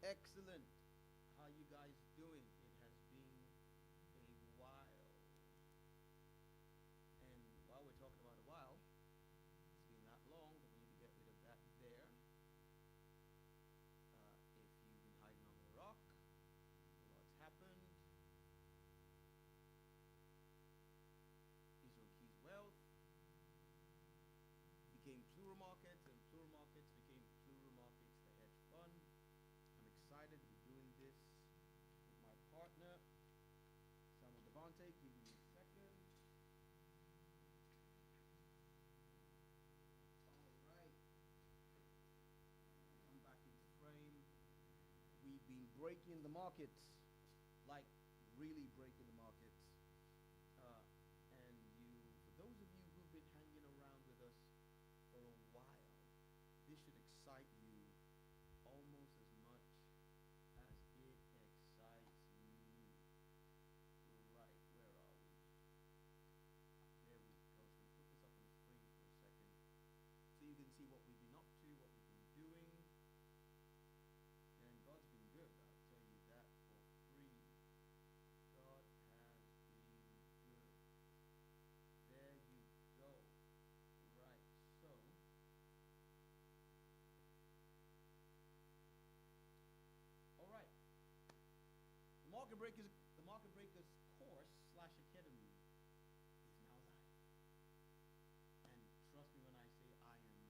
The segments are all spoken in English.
Excellent. How you guys doing? It has been a while. And while we're talking about a while, it's been that long that we need to get rid of that there. If you've been hiding on the rock, what's happened? Israel Keys Wealth became Plural Markets, and Plural Markets became Plural Markets, the hedge fund. I'm excited to be doing this with my partner, Samuel Devante. Give me a second. All right. Come back into frame. We've been breaking the markets, like really breaking the markets. And for those of you who've been hanging around with us for a while, this should excite you almost as much as it excites me. Right, where are we? There we go. So we put this up on the screen for a second so you can see what we've been up to, what we've been doing. And God's been good, I'll tell you that for free. God has been good. There you go. Right, so all right. The Market Breakers course slash academy is now live. And trust me when I say I am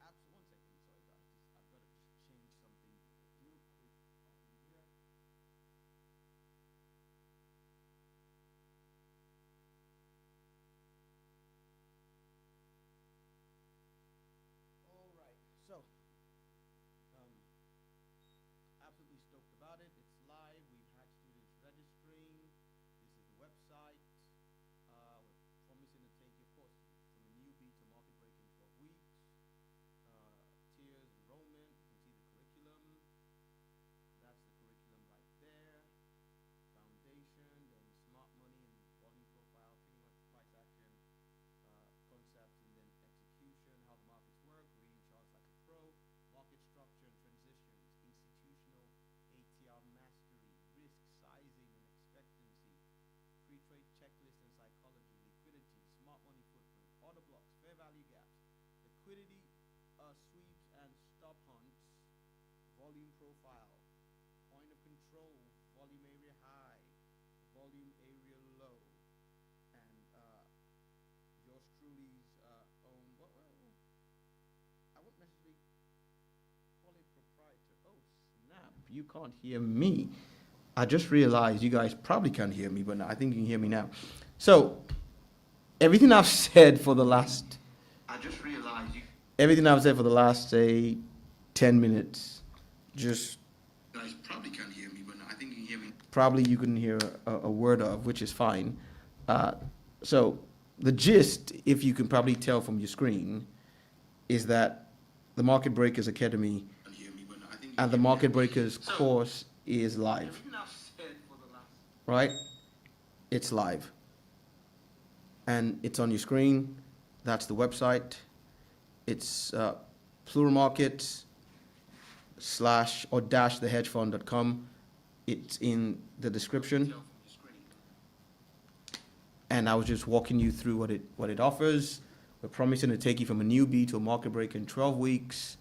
absolutely. 1 second, sorry guys. I've got to just change something real quick over here. All right. So, um, absolutely stoked about it. It's live. We've had students registering. This is the website. We're promising to take you, of course, from a newbie to market break in 12 weeks. Tiers, enrollment. You can see the curriculum. That's the curriculum right there. Foundation, then smart money and volume profile, pretty much price action, concepts, and then execution, how the markets work, reading charts like a pro, market structure and transitions, institutional ATR mastery, risk sizing and expectancy, pre-trade checklist and psychology, liquidity, smart money footprint, order blocks, fair value gaps, liquidity, sweeps and stop hunts, volume profile, point of control, volume area high, volume area low, and yours truly's own. I wouldn't necessarily call it proprietor. Oh snap! You can't hear me. I just realized you guys probably can't hear me, but I think you can hear me now. So everything I've said for the last. I just realized you. Everything I've said for the last, say, 10 minutes, just. You guys probably can't hear me, but I think you can hear me. Probably you couldn't hear a word of, which is fine. So the gist, if you can probably tell from your screen, is that the Market Breakers Academy and the Market Breakers course is live. Right? It's live. And it's on your screen. That's the website. It's Plural Markets / or dash thehedgefund.com. It's in the description. And I was just walking you through what it offers. We're promising to take you from a newbie to a market break in 12 weeks.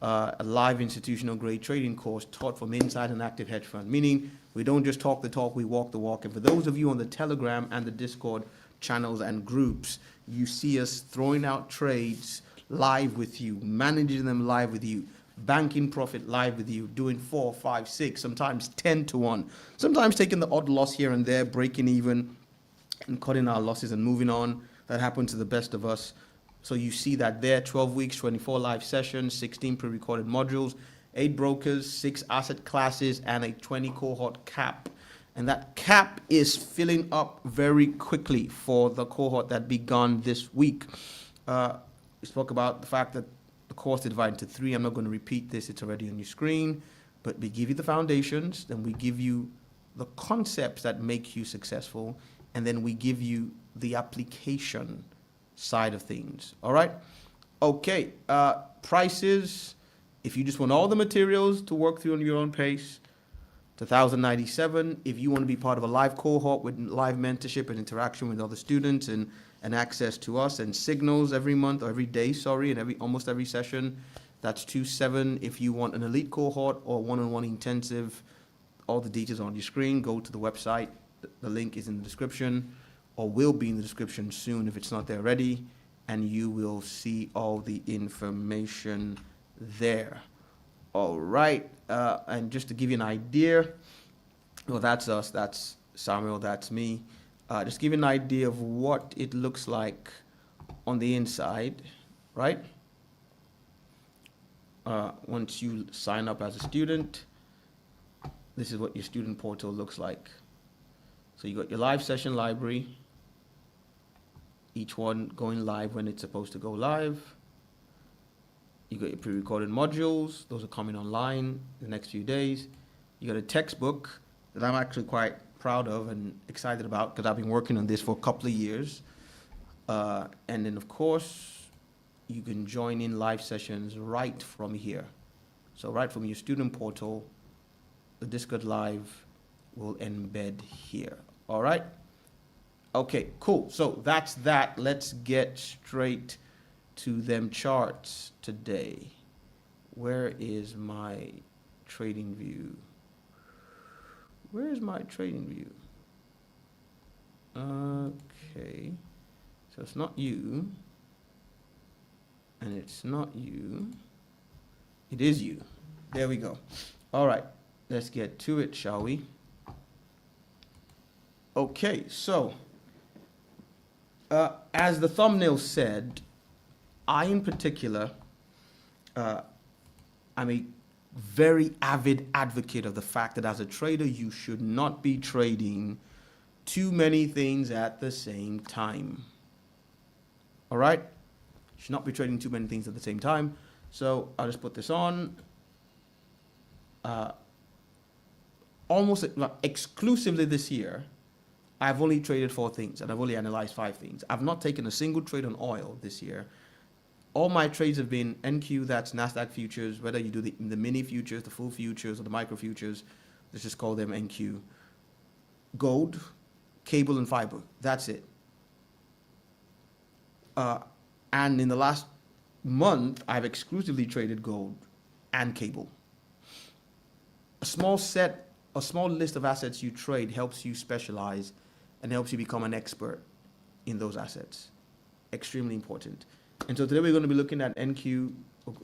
A live institutional grade trading course taught from inside an active hedge fund, meaning we don't just talk the talk, we walk the walk. And for those of you on the Telegram and the Discord channels and groups, you see us throwing out trades live with you, managing them live with you, banking profit live with you, doing 4, 5, 6, sometimes 10 to 1, sometimes taking the odd loss here and there, breaking even and cutting our losses and moving on. That happens to the best of us. So you see that there, 12 weeks, 24 live sessions, 16 pre-recorded modules, 8 brokers, 6 asset classes, and a 20 cohort cap. And that cap is filling up very quickly for the cohort that began this week. We spoke about the fact that the course is divided into 3. I'm not going to repeat this. It's already on your screen. But we give you the foundations, then we give you the concepts that make you successful, and then we give you the application side of things. All right? Okay. Prices If you just want all the materials to work through on your own pace, it's $1,097. If you want to be part of a live cohort with live mentorship and interaction with other students and access to us and signals every month or every day, and almost every session, that's $2,700. If you want an elite cohort or one-on-one intensive, all the details are on your screen. Go to the website. The link is in the description, or will be in the description soon if it's not there already, and you will see all the information there. All right, and just to give you an idea, well, that's us, that's Samuel, that's me. Just give you an idea of what it looks like on the inside, right? Once you sign up as a student, this is what your student portal looks like. So you got your live session library, each one going live when it's supposed to go live. You got your pre-recorded modules, those are coming online the next few days. You got a textbook that I'm actually quite proud of and excited about because I've been working on this for a couple of years. And then of course, you can join in live sessions right from here. So right from your student portal, the Discord Live will embed here. All right? Okay, cool. So that's that. Let's get straight to them charts today. Where is my trading view? Where is my trading view? Okay, so it's not you, and it's not you. It is you. There we go. All right, let's get to it, shall we? Okay, so as the thumbnail said, I, in particular, I'm a very avid advocate of the fact that as a trader, you should not be trading too many things at the same time. All right? You should not be trading too many things at the same time. So I'll just put this on. Almost exclusively this year, I've only traded 4 things, and I've only analyzed 5 things. I've not taken a single trade on oil this year. All my trades have been NQ, that's NASDAQ futures, whether you do the mini futures, the full futures, or the micro futures, let's just call them NQ. Gold, cable, and fiber, that's it. And in the last month, I've exclusively traded gold and cable. A small list of assets you trade helps you specialize and helps you become an expert in those assets. Extremely important. And so today we're going to be looking at NQ,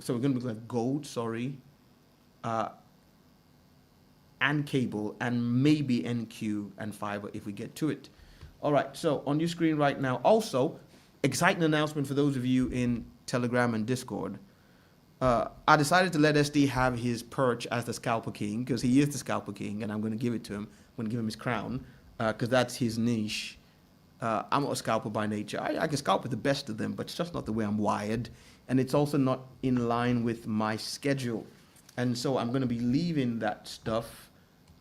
so we're going to be looking at gold, and cable, and maybe NQ and fiber if we get to it. All right, so on your screen right now, also, exciting announcement for those of you in Telegram and Discord. I decided to let SD have his perch as the Scalper King, because he is the Scalper King, and I'm going to give it to him. I'm going to give him his crown, because that's his niche. I'm not a scalper by nature. I can scalp with the best of them, but it's just not the way I'm wired. And it's also not in line with my schedule. And so I'm going to be leaving that stuff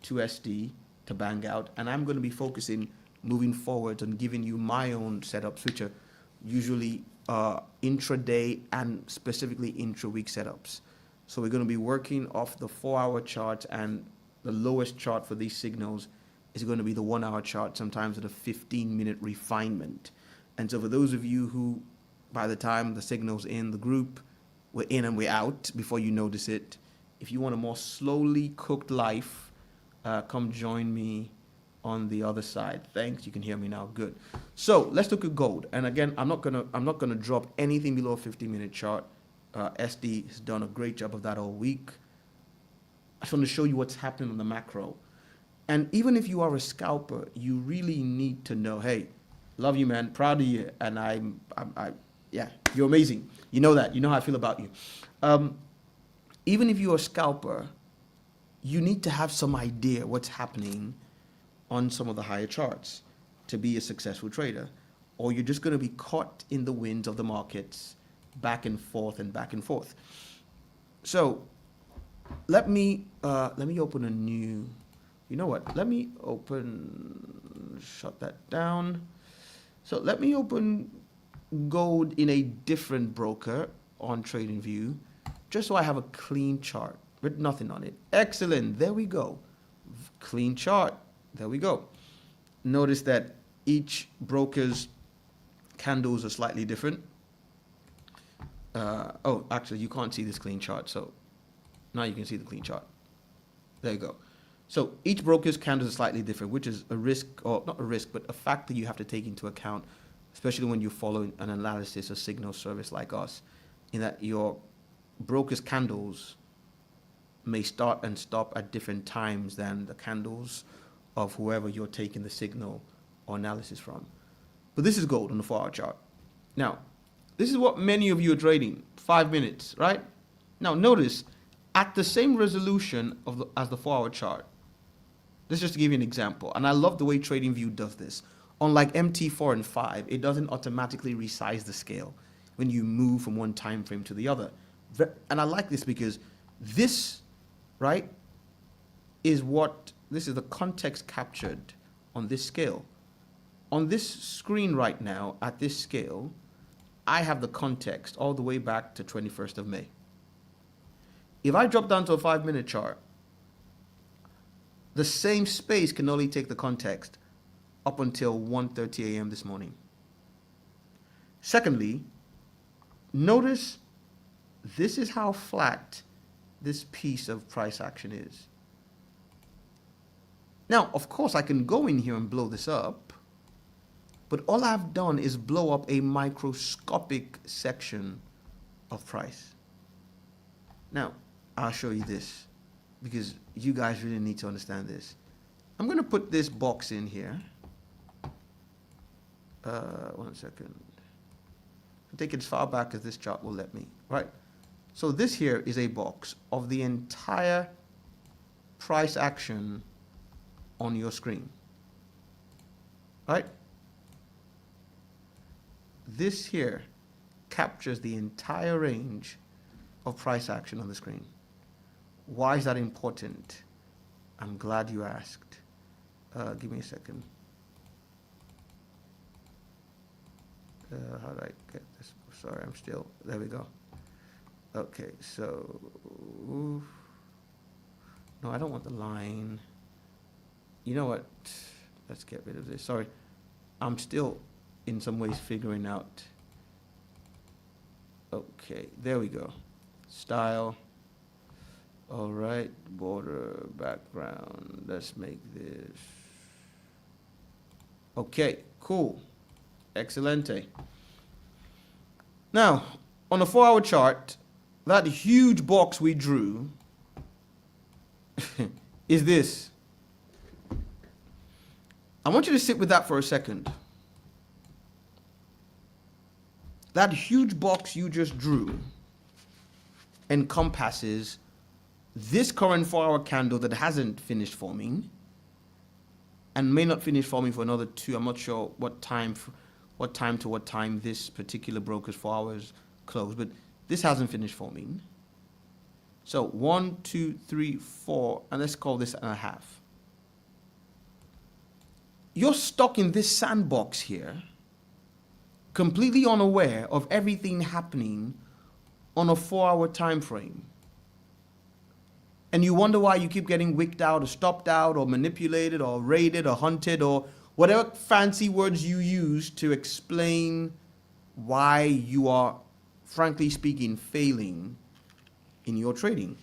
to SD to bang out. And I'm going to be focusing moving forward on giving you my own setups, which are usually intraday and specifically intra-week setups. So we're going to be working off the 4-hour chart, and the lowest chart for these signals is going to be the 1-hour chart, sometimes at a 15-minute refinement. And so for those of you who, by the time the signal's in the group, we're in and we're out before you notice it, if you want a more slowly cooked life, come join me on the other side. Thanks, you can hear me now, good. So let's look at gold. And again, I'm not gonna drop anything below a 15-minute chart. SD has done a great job of that all week. I just want to show you what's happening on the macro. And even if you are a scalper, you really need to know, hey, love you, man, proud of you, and yeah, you're amazing. You know that. You know how I feel about you. Even if you're a scalper, you need to have some idea what's happening on some of the higher charts to be a successful trader, or you're just going to be caught in the winds of the markets back and forth and back and forth. So let me open a new. You know what? Let me shut that down. So let me open gold in a different broker on TradingView just so I have a clean chart with nothing on it. Excellent. There we go. Clean chart. There we go. Notice that each broker's candles are slightly different. Oh, actually, you can't see this clean chart. So now you can see the clean chart. There you go. So each broker's candles are slightly different, which is a risk, or not a risk, but a factor you have to take into account, especially when you follow an analysis or signal service like us, in that your broker's candles may start and stop at different times than the candles of whoever you're taking the signal or analysis from. But this is gold on the 4-hour chart. Now, this is what many of you are trading, 5 minutes, right? Now, notice, at the same resolution as the 4-hour chart, this is just to give you an example, and I love the way TradingView does this. Unlike MT4 and 5, it doesn't automatically resize the scale when you move from one time frame to the other. And I like this because this, right, this is the context captured on this scale. On this screen right now, at this scale, I have the context all the way back to 21st of May. If I drop down to a 5-minute chart, the same space can only take the context up until 1:30 a.m. this morning. Secondly, notice this is how flat this piece of price action is. Now, of course, I can go in here and blow this up, but all I've done is blow up a microscopic section of price. Now, I'll show you this because you guys really need to understand this. I'm going to put this box in here. 1 second. I'll take it as far back as this chart will let me. Right. So this here is a box of the entire price action on your screen. Right? This here captures the entire range of price action on the screen. Why is that important? I'm glad you asked. Give me a second. How do I get this? Sorry, I'm still, there we go. Okay, so, no, I don't want the line. You know what? Let's get rid of this. Sorry, I'm still in some ways figuring out. Okay, there we go. Style. All right, border, background. Let's make this. Okay, cool. Excelente. Now, on a 4-hour chart, that huge box we drew is this. I want you to sit with that for a second. That huge box you just drew encompasses this current 4-hour candle that hasn't finished forming and may not finish forming for another 2. I'm not sure what time to what time this particular broker's 4 hours close, but this hasn't finished forming. So 1, 2, 3, 4, and let's call this a half. You're stuck in this sandbox here, completely unaware of everything happening on a 4-hour time frame. And you wonder why you keep getting wicked out or stopped out or manipulated or raided or hunted or whatever fancy words you use to explain why you are, frankly speaking, failing in your trading.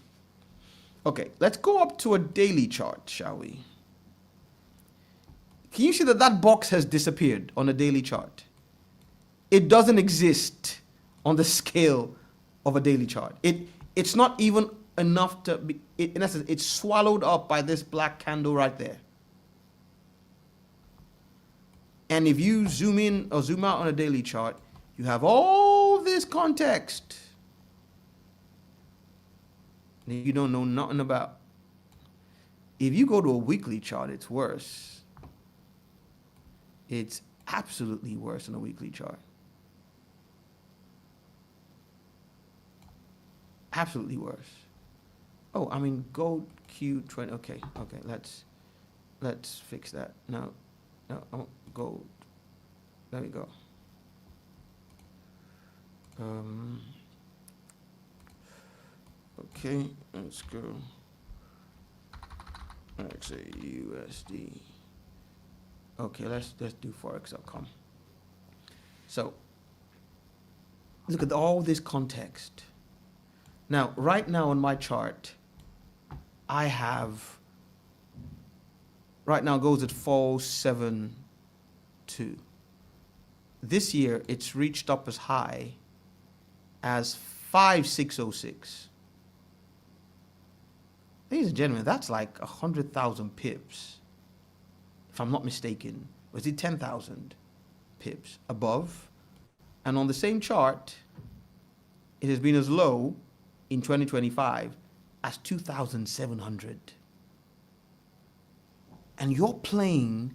Okay, let's go up to a daily chart, shall we? Can you see that that box has disappeared on a daily chart? It doesn't exist on the scale of a daily chart. It's not even enough to be, in essence, it's swallowed up by this black candle right there. And if you zoom in or zoom out on a daily chart, you have all this context that you don't know nothing about. If you go to a weekly chart, it's worse. It's absolutely worse on a weekly chart. Absolutely worse. Oh, I mean, gold Q20. Okay, let's fix that. No, I want gold. There we go. Okay, let's go. Let's say USD. Okay, let's do forex.com. So look at all this context. Now, right now on my chart, I have, right now goes at 472. This year, it's reached up as high as 5606. Ladies and gentlemen, that's like 100,000 pips, if I'm not mistaken. Was it 10,000 pips above? And on the same chart, it has been as low in 2025 as 2,700. And you're playing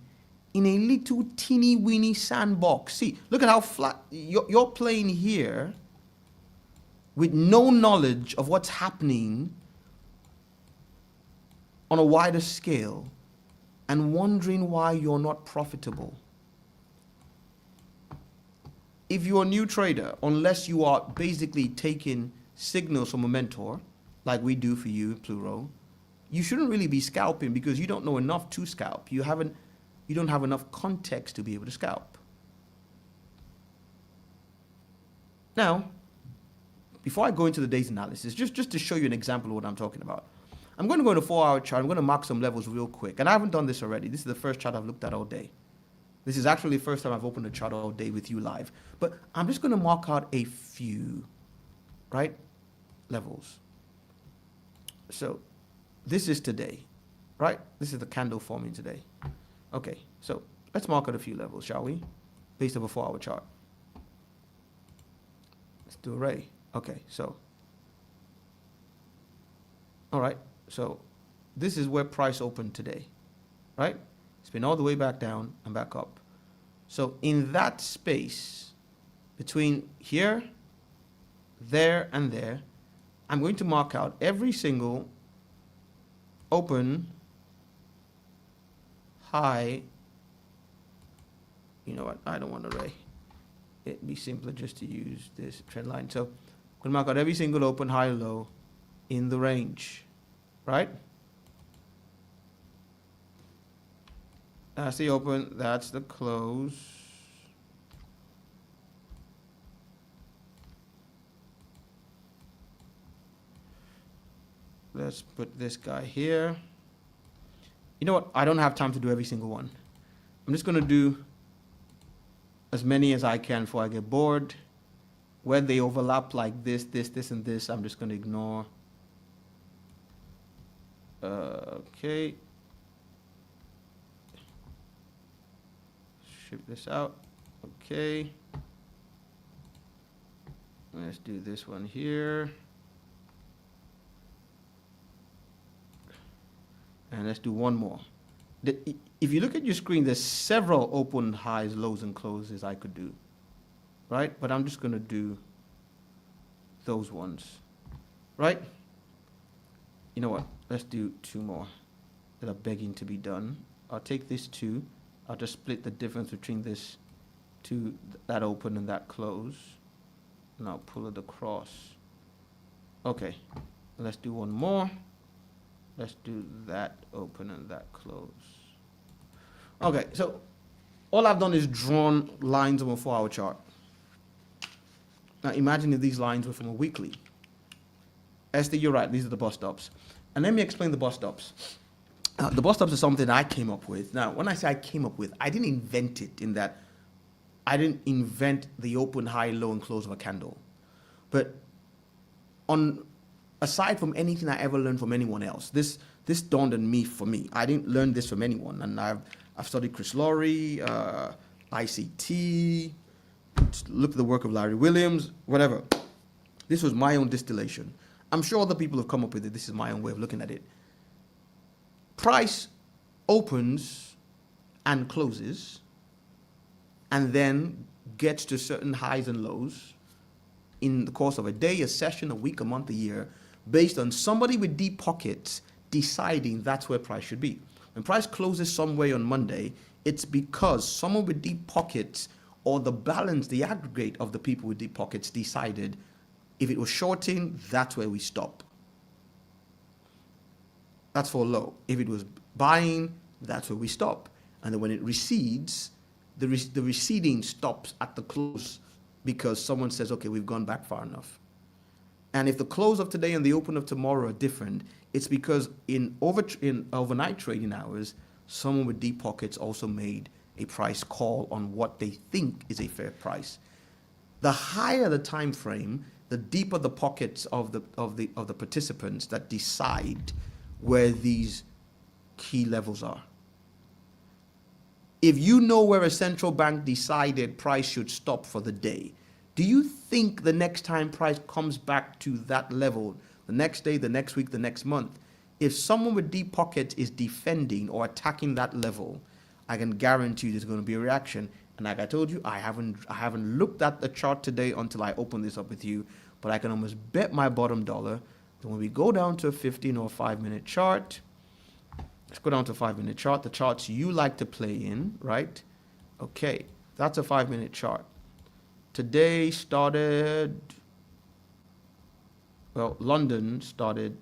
in a little teeny weeny sandbox. See, look at how flat you're playing here with no knowledge of what's happening on a wider scale and wondering why you're not profitable. If you're a new trader, unless you are basically taking signals from a mentor, like we do for you, Plural, you shouldn't really be scalping because you don't know enough to scalp. You don't have enough context to be able to scalp. Now, before I go into the day's analysis, just to show you an example of what I'm talking about, I'm going to go in a 4-hour chart. I'm going to mark some levels real quick. And I haven't done this already. This is the first chart I've looked at all day. This is actually the first time I've opened a chart all day with you live. But I'm just going to mark out a few, right, levels. So this is today, right? This is the candle forming today. Okay, so let's mark out a few levels, shall we? Based on a 4-hour chart. Let's do array. Okay, so. All right, so this is where price opened today, right? It's been all the way back down and back up. So in that space between here, there, and there, I'm going to mark out every single open, high. You know what? I don't want an array. It'd be simpler just to use this trend line. So I'm going to mark out every single open, high, low in the range, right? That's the open, that's the close. Let's put this guy here. You know what? I don't have time to do every single one. I'm just going to do as many as I can before I get bored. Where they overlap like this, and this, I'm just going to ignore. Okay. Ship this out. Okay. Let's do this one here. And let's do one more. If you look at your screen, there's several open highs, lows, and closes I could do, right? But I'm just going to do those ones, right? You know what? Let's do two more that are begging to be done. I'll take this two. I'll just split the difference between this two, that open and that close, and I'll pull it across. Okay, let's do one more. Let's do that open and that close. Okay, so all I've done is drawn lines on a 4-hour chart. Now imagine if these lines were from a weekly. Esther, you're right, these are the bus stops. And let me explain the bus stops. The bus stops are something I came up with. Now, when I say I came up with, I didn't invent it in that I didn't invent the open, high, low, and close of a candle. But aside from anything I ever learned from anyone else, this dawned on me for me. I didn't learn this from anyone. And I've studied Chris Laurie, ICT, looked at the work of Larry Williams, whatever. This was my own distillation. I'm sure other people have come up with it. This is my own way of looking at it. Price opens and closes and then gets to certain highs and lows in the course of a day, a session, a week, a month, a year, based on somebody with deep pockets deciding that's where price should be. When price closes some way on Monday, it's because someone with deep pockets or the balance, the aggregate of the people with deep pockets decided if it was shorting, that's where we stop. that's for low. If it was buying, that's where we stop. And then when it recedes, the receding stops at the close because someone says, okay, we've gone back far enough. And if the close of today and the open of tomorrow are different, it's because in overnight trading hours, someone with deep pockets also made a price call on what they think is a fair price. The higher the time frame, the deeper the pockets of the participants that decide where these key levels are. If you know where a central bank decided price should stop for the day, do you think the next time price comes back to that level, the next day, the next week, the next month, if someone with deep pockets is defending or attacking that level, I can guarantee there's going to be a reaction. And like I told you, I haven't looked at the chart today until I open this up with you, but I can almost bet my bottom dollar that when we go down to a 15 or 5-minute chart, let's go down to a 5-minute chart, the charts you like to play in, right? Okay, that's a 5-minute chart. Today started, well, London started,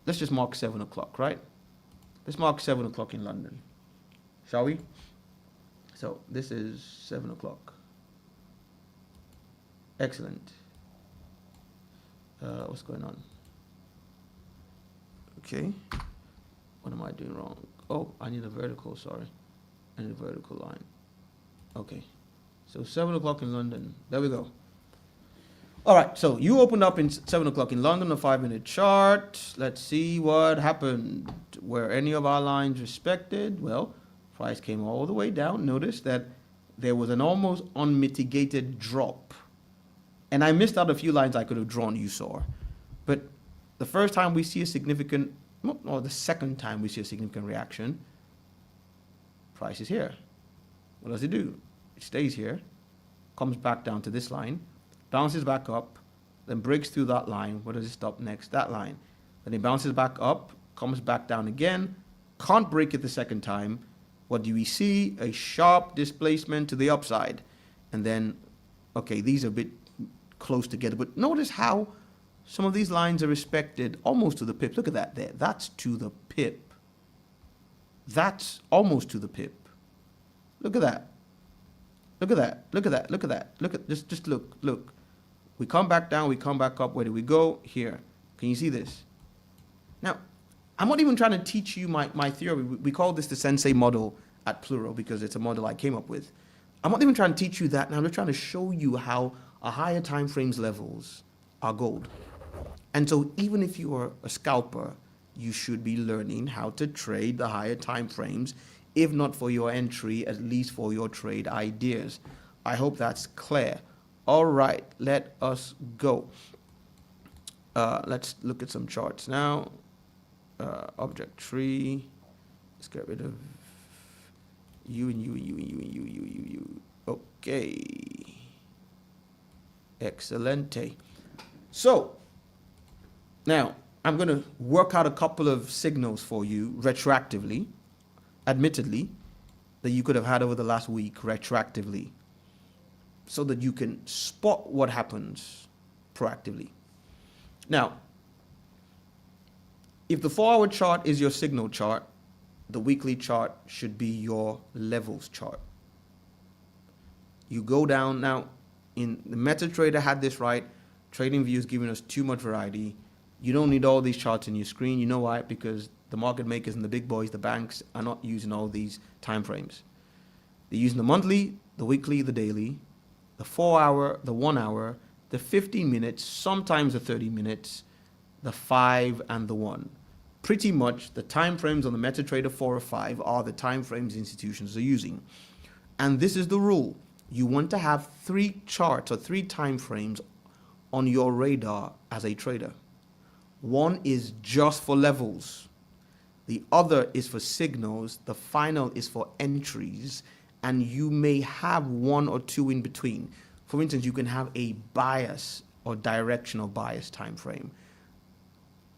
let's just mark 7 o'clock, right? Let's mark 7 o'clock in London, shall we? So this is 7 o'clock. Excellent. What's going on? Okay. What am I doing wrong? Oh, I need a vertical, sorry. I need a vertical line. Okay. So 7 o'clock in London. There we go. All right, so you opened up in 7 o'clock in London, a 5-minute chart. Let's see what happened. Were any of our lines respected? Well, price came all the way down. Notice that there was an almost unmitigated drop. And I missed out a few lines I could have drawn, you saw. But the first time we see a significant, or the second time we see a significant reaction, price is here. What does it do? It stays here, comes back down to this line, bounces back up, then breaks through that line. Where does it stop next? That line. Then it bounces back up, comes back down again, can't break it the second time. What do we see? A sharp displacement to the upside. And then, okay, these are a bit close together, but notice how some of these lines are respected almost to the pip. Look at that there. That's to the pip. That's almost to the pip. Look at that. Look at that. Look at that. Look at that. Look at just look. Look. We come back down, we come back up. Where do we go? Here. Can you see this? Now, I'm not even trying to teach you my theory. We call this the sensei model at Plural because it's a model I came up with. I'm not even trying to teach you that. Now I'm just trying to show you how a higher time frames levels are gold. And so even if you are a scalper, you should be learning how to trade the higher time frames, if not for your entry, at least for your trade ideas. I hope that's clear. All right, let us go. Let's look at some charts now. Object tree. Let's get rid of you and you and you and you and you and you and you. Okay. Excelente. So now I'm going to work out a couple of signals for you retroactively, admittedly, that you could have had over the last week retroactively, so that you can spot what happens proactively. Now, if the 4-hour chart is your signal chart, the weekly chart should be your levels chart. You go down now. In the MetaTrader had this right. TradingView is giving us too much variety. You don't need all these charts in your screen. You know why? Because the market makers and the big boys, the banks, are not using all these time frames. They're using the monthly, the weekly, the daily, the 4-hour, the 1 hour, the 15 minutes, sometimes the 30 minutes, the 5 and the 1. Pretty much the time frames on the MetaTrader 4 or 5 are the time frames institutions are using. And this is the rule. You want to have 3 charts or 3 time frames on your radar as a trader. One is just for levels. The other is for signals. The final is for entries. And you may have 1 or 2 in between. For instance, you can have a bias or directional bias time frame.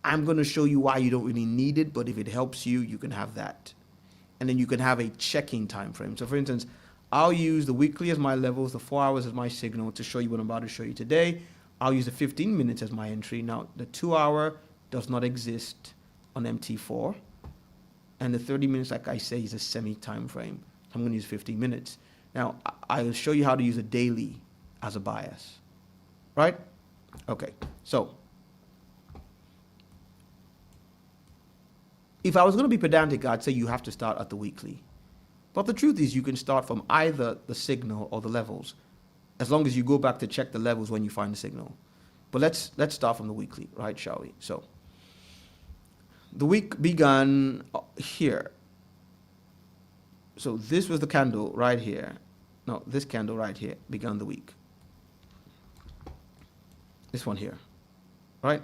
I'm going to show you why you don't really need it, but if it helps you, you can have that. And then you can have a checking time frame. So for instance, I'll use the weekly as my levels, the 4 hours as my signal to show you what I'm about to show you today. I'll use the 15 minutes as my entry. Now, the 2 hour does not exist on MT4. And the 30 minutes, like I say, is a semi-time frame. I'm going to use 15 minutes. Now, I'll show you how to use a daily as a bias. Right? Okay. So, if I was going to be pedantic, I'd say you have to start at the weekly. But the truth is you can start from either the signal or the levels, as long as you go back to check the levels when you find the signal. But let's start from the weekly, right, shall we? So, the week began here. So this was the candle right here. No, this candle right here began the week. This one here, right?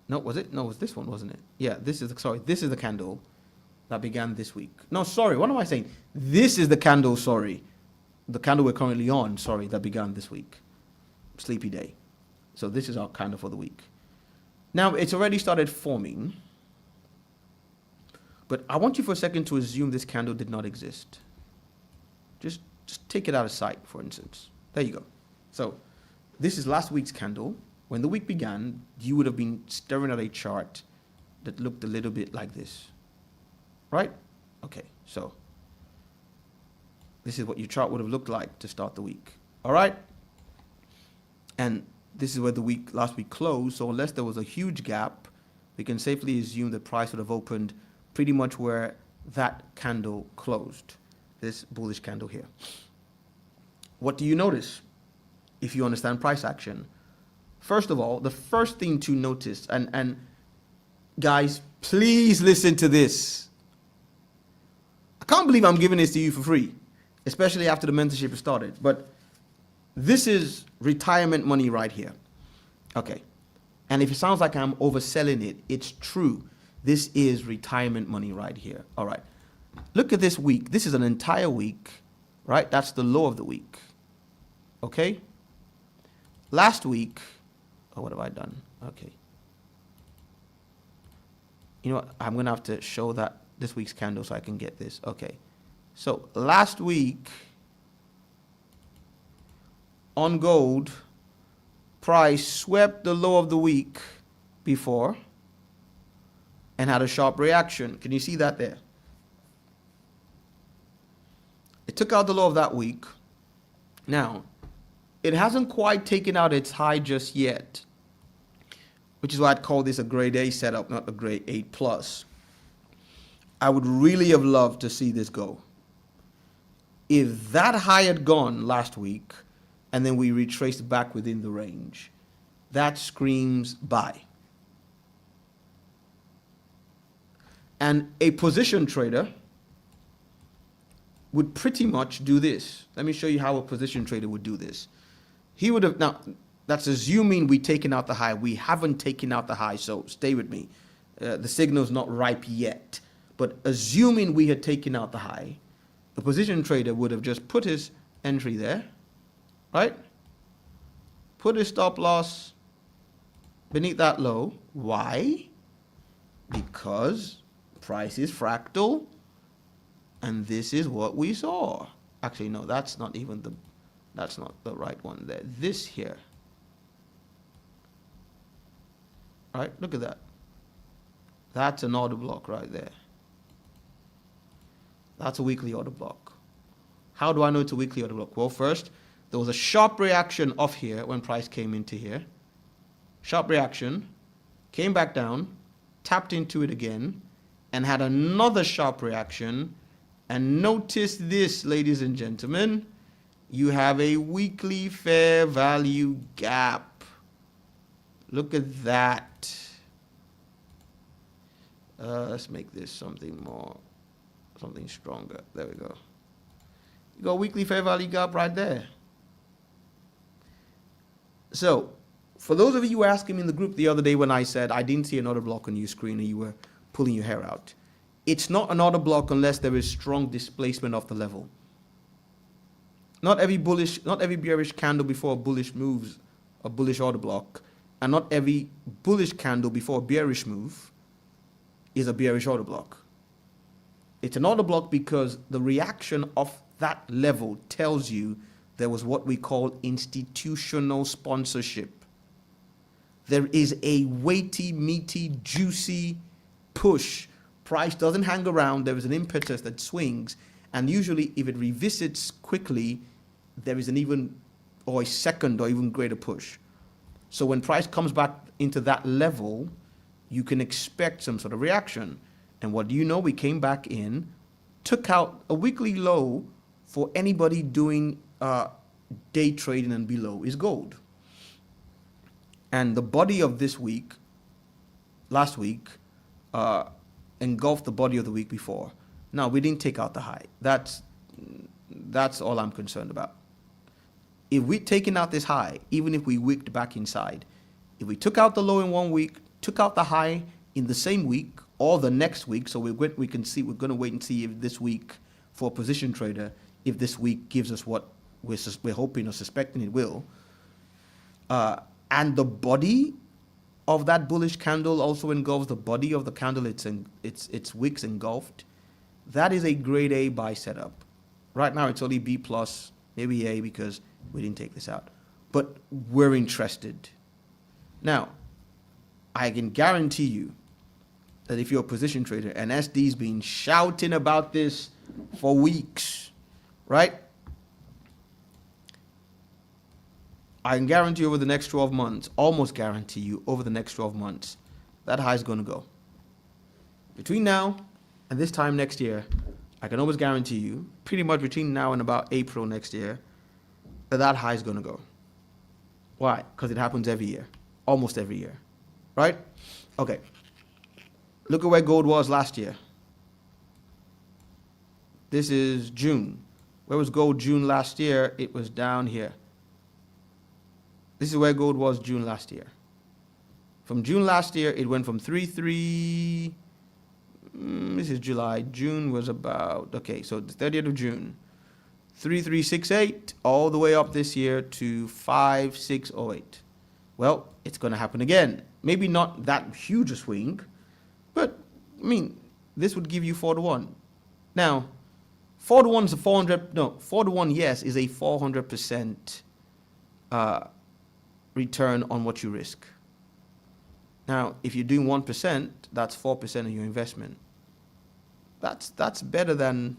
No, was it? No, it was this one, wasn't it? Yeah, this is the candle that began this week. No, sorry, what am I saying? This is the candle, sorry. The candle we're currently on, sorry, that began this week. Sleepy day. So this is our candle for the week. Now, it's already started forming. But I want you for a second to assume this candle did not exist. Just take it out of sight, for instance. There you go. So this is last week's candle. When the week began, you would have been staring at a chart that looked a little bit like this. Right? Okay, so this is what your chart would have looked like to start the week. All right? And this is where the last week closed. So unless there was a huge gap, we can safely assume the price would have opened pretty much where that candle closed, this bullish candle here. What do you notice if you understand price action? First of all, the first thing to notice, and guys, please listen to this. I can't believe I'm giving this to you for free, especially after the mentorship has started, but this is retirement money right here. Okay, and if it sounds like I'm overselling it, it's true. This is retirement money right here. All right. Look at this week. This is an entire week, right? That's the low of the week. Okay? Last week, oh, what have I done? Okay. You know what? I'm going to have to show that this week's candle so I can get this. Okay. So last week, on gold, price swept the low of the week before and had a sharp reaction. Can you see that there? It took out the low of that week. Now, it hasn't quite taken out its high just yet, which is why I'd call this a grade A setup, not a grade 8 plus. I would really have loved to see this go. If that high had gone last week, and then we retraced back within the range, that screams buy. And a position trader would pretty much do this. Let me show you how a position trader would do this. He would have, now, that's assuming we've taken out the high. We haven't taken out the high, so stay with me. The signal's not ripe yet. But assuming we had taken out the high, the position trader would have just put his entry there, right? Put his stop loss beneath that low. Why? Because price is fractal, and this is what we saw. Actually, no, that's not the right one there. This here. All right, look at that. That's an order block right there. That's a weekly order block. How do I know it's a weekly order block? Well, first, there was a sharp reaction off here when price came into here. Sharp reaction, came back down, tapped into it again, and had another sharp reaction. And notice this, ladies and gentlemen, you have a weekly fair value gap. Look at that. Let's make this something stronger. There we go. You got a weekly fair value gap right there. So, for those of you who were asking me in the group the other day when I said I didn't see an order block on your screen and you were pulling your hair out, it's not an order block unless there is strong displacement of the level. Not every bearish candle before a bullish moves a bullish order block, and not every bullish candle before a bearish move is a bearish order block. It's an order block because the reaction of that level tells you there was what we call institutional sponsorship. There is a weighty, meaty, juicy push. Price doesn't hang around. There is an impetus that swings. And usually if it revisits quickly, there is an even or a second or even greater push. So when price comes back into that level, you can expect some sort of reaction. And what do you know? We came back in, took out a weekly low for anybody doing day trading and below is gold. And the body of this week, last week, engulfed the body of the week before. Now, we didn't take out the high. That's all I'm concerned about. If we'd taken out this high, even if we wicked back inside, if we took out the low in 1 week, took out the high in the same week or the next week, so we can see, we're going to wait and see if this week, for a position trader, if this week gives us what we're hoping or suspecting it will, and the body of that bullish candle also engulfs the body of the candle its wicks engulfed, that is a grade A buy setup. Right now it's only B plus, maybe A because we didn't take this out. But we're interested. Now, I can guarantee you that if you're a position trader, and SD's been shouting about this for weeks, right? I can guarantee you over the next 12 months, almost guarantee you over the next 12 months, that high is going to go. Between now and this time next year, I can almost guarantee you, pretty much between now and about April next year, that high is going to go. Why? Because it happens every year, almost every year, right? Okay. Look at where gold was last year. This is June. Where was gold June last year? It was down here. This is where gold was June last year. From June last year, it went from 3.3. This is July. June was about, okay, so the 30th of June. 3.368 all the way up this year to 5.608. Well, it's going to happen again. Maybe not that huge a swing, but I mean, this would give you 4-1. Now, 4-1 is a 400. No, 4-1, yes, is a 400% return on what you risk. Now, if you're doing 1%, that's 4% of your investment. That's better than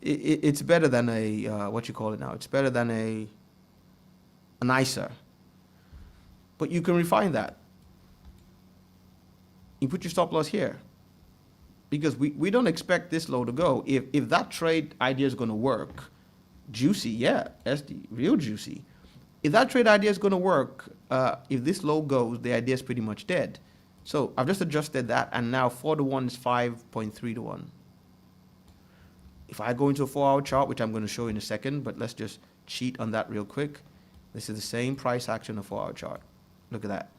it's better than a what you call it now. It's better than an ISA. But you can refine that. You put your stop loss here, because we don't expect this low to go. If that trade idea is going to work, juicy, yeah, SD, real juicy. If that trade idea is going to work, if this low goes, the idea is pretty much dead. So I've just adjusted that, and now 4-1 is 5.3-1. If I go into a 4-hour chart, which I'm going to show in a second, but let's just cheat on that real quick. This is the same price action on a 4-hour chart. Look at that.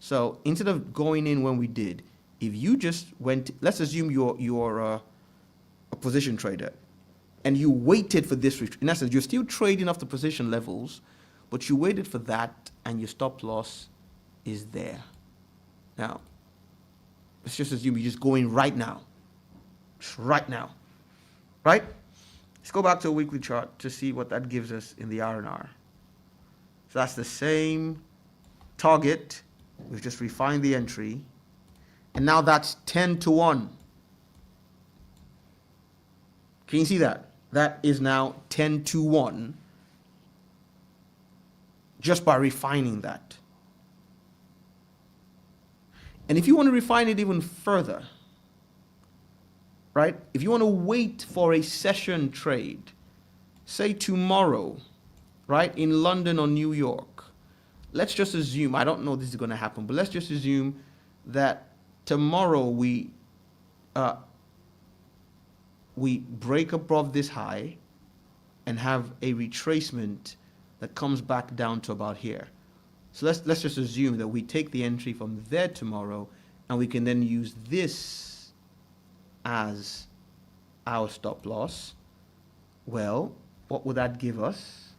So instead of going in when we did, if you just went, let's assume you're a position trader, and you waited for this, in essence, you're still trading off the position levels, but you waited for that, and your stop loss is there. Now, let's just assume you're just going right now. Just right now. Right? Let's go back to a weekly chart to see what that gives us in the R&R. So that's the same target. We've just refined the entry. And now that's 10-1. Can you see that? That is now 10-1 just by refining that. And if you want to refine it even further, right? If you want to wait for a session trade, say tomorrow, right, in London or New York, let's just assume, I don't know this is going to happen, but let's just assume that tomorrow we break above this high and have a retracement that comes back down to about here. So let's just assume that we take the entry from there tomorrow, and we can then use this as our stop loss. Well, what would that give us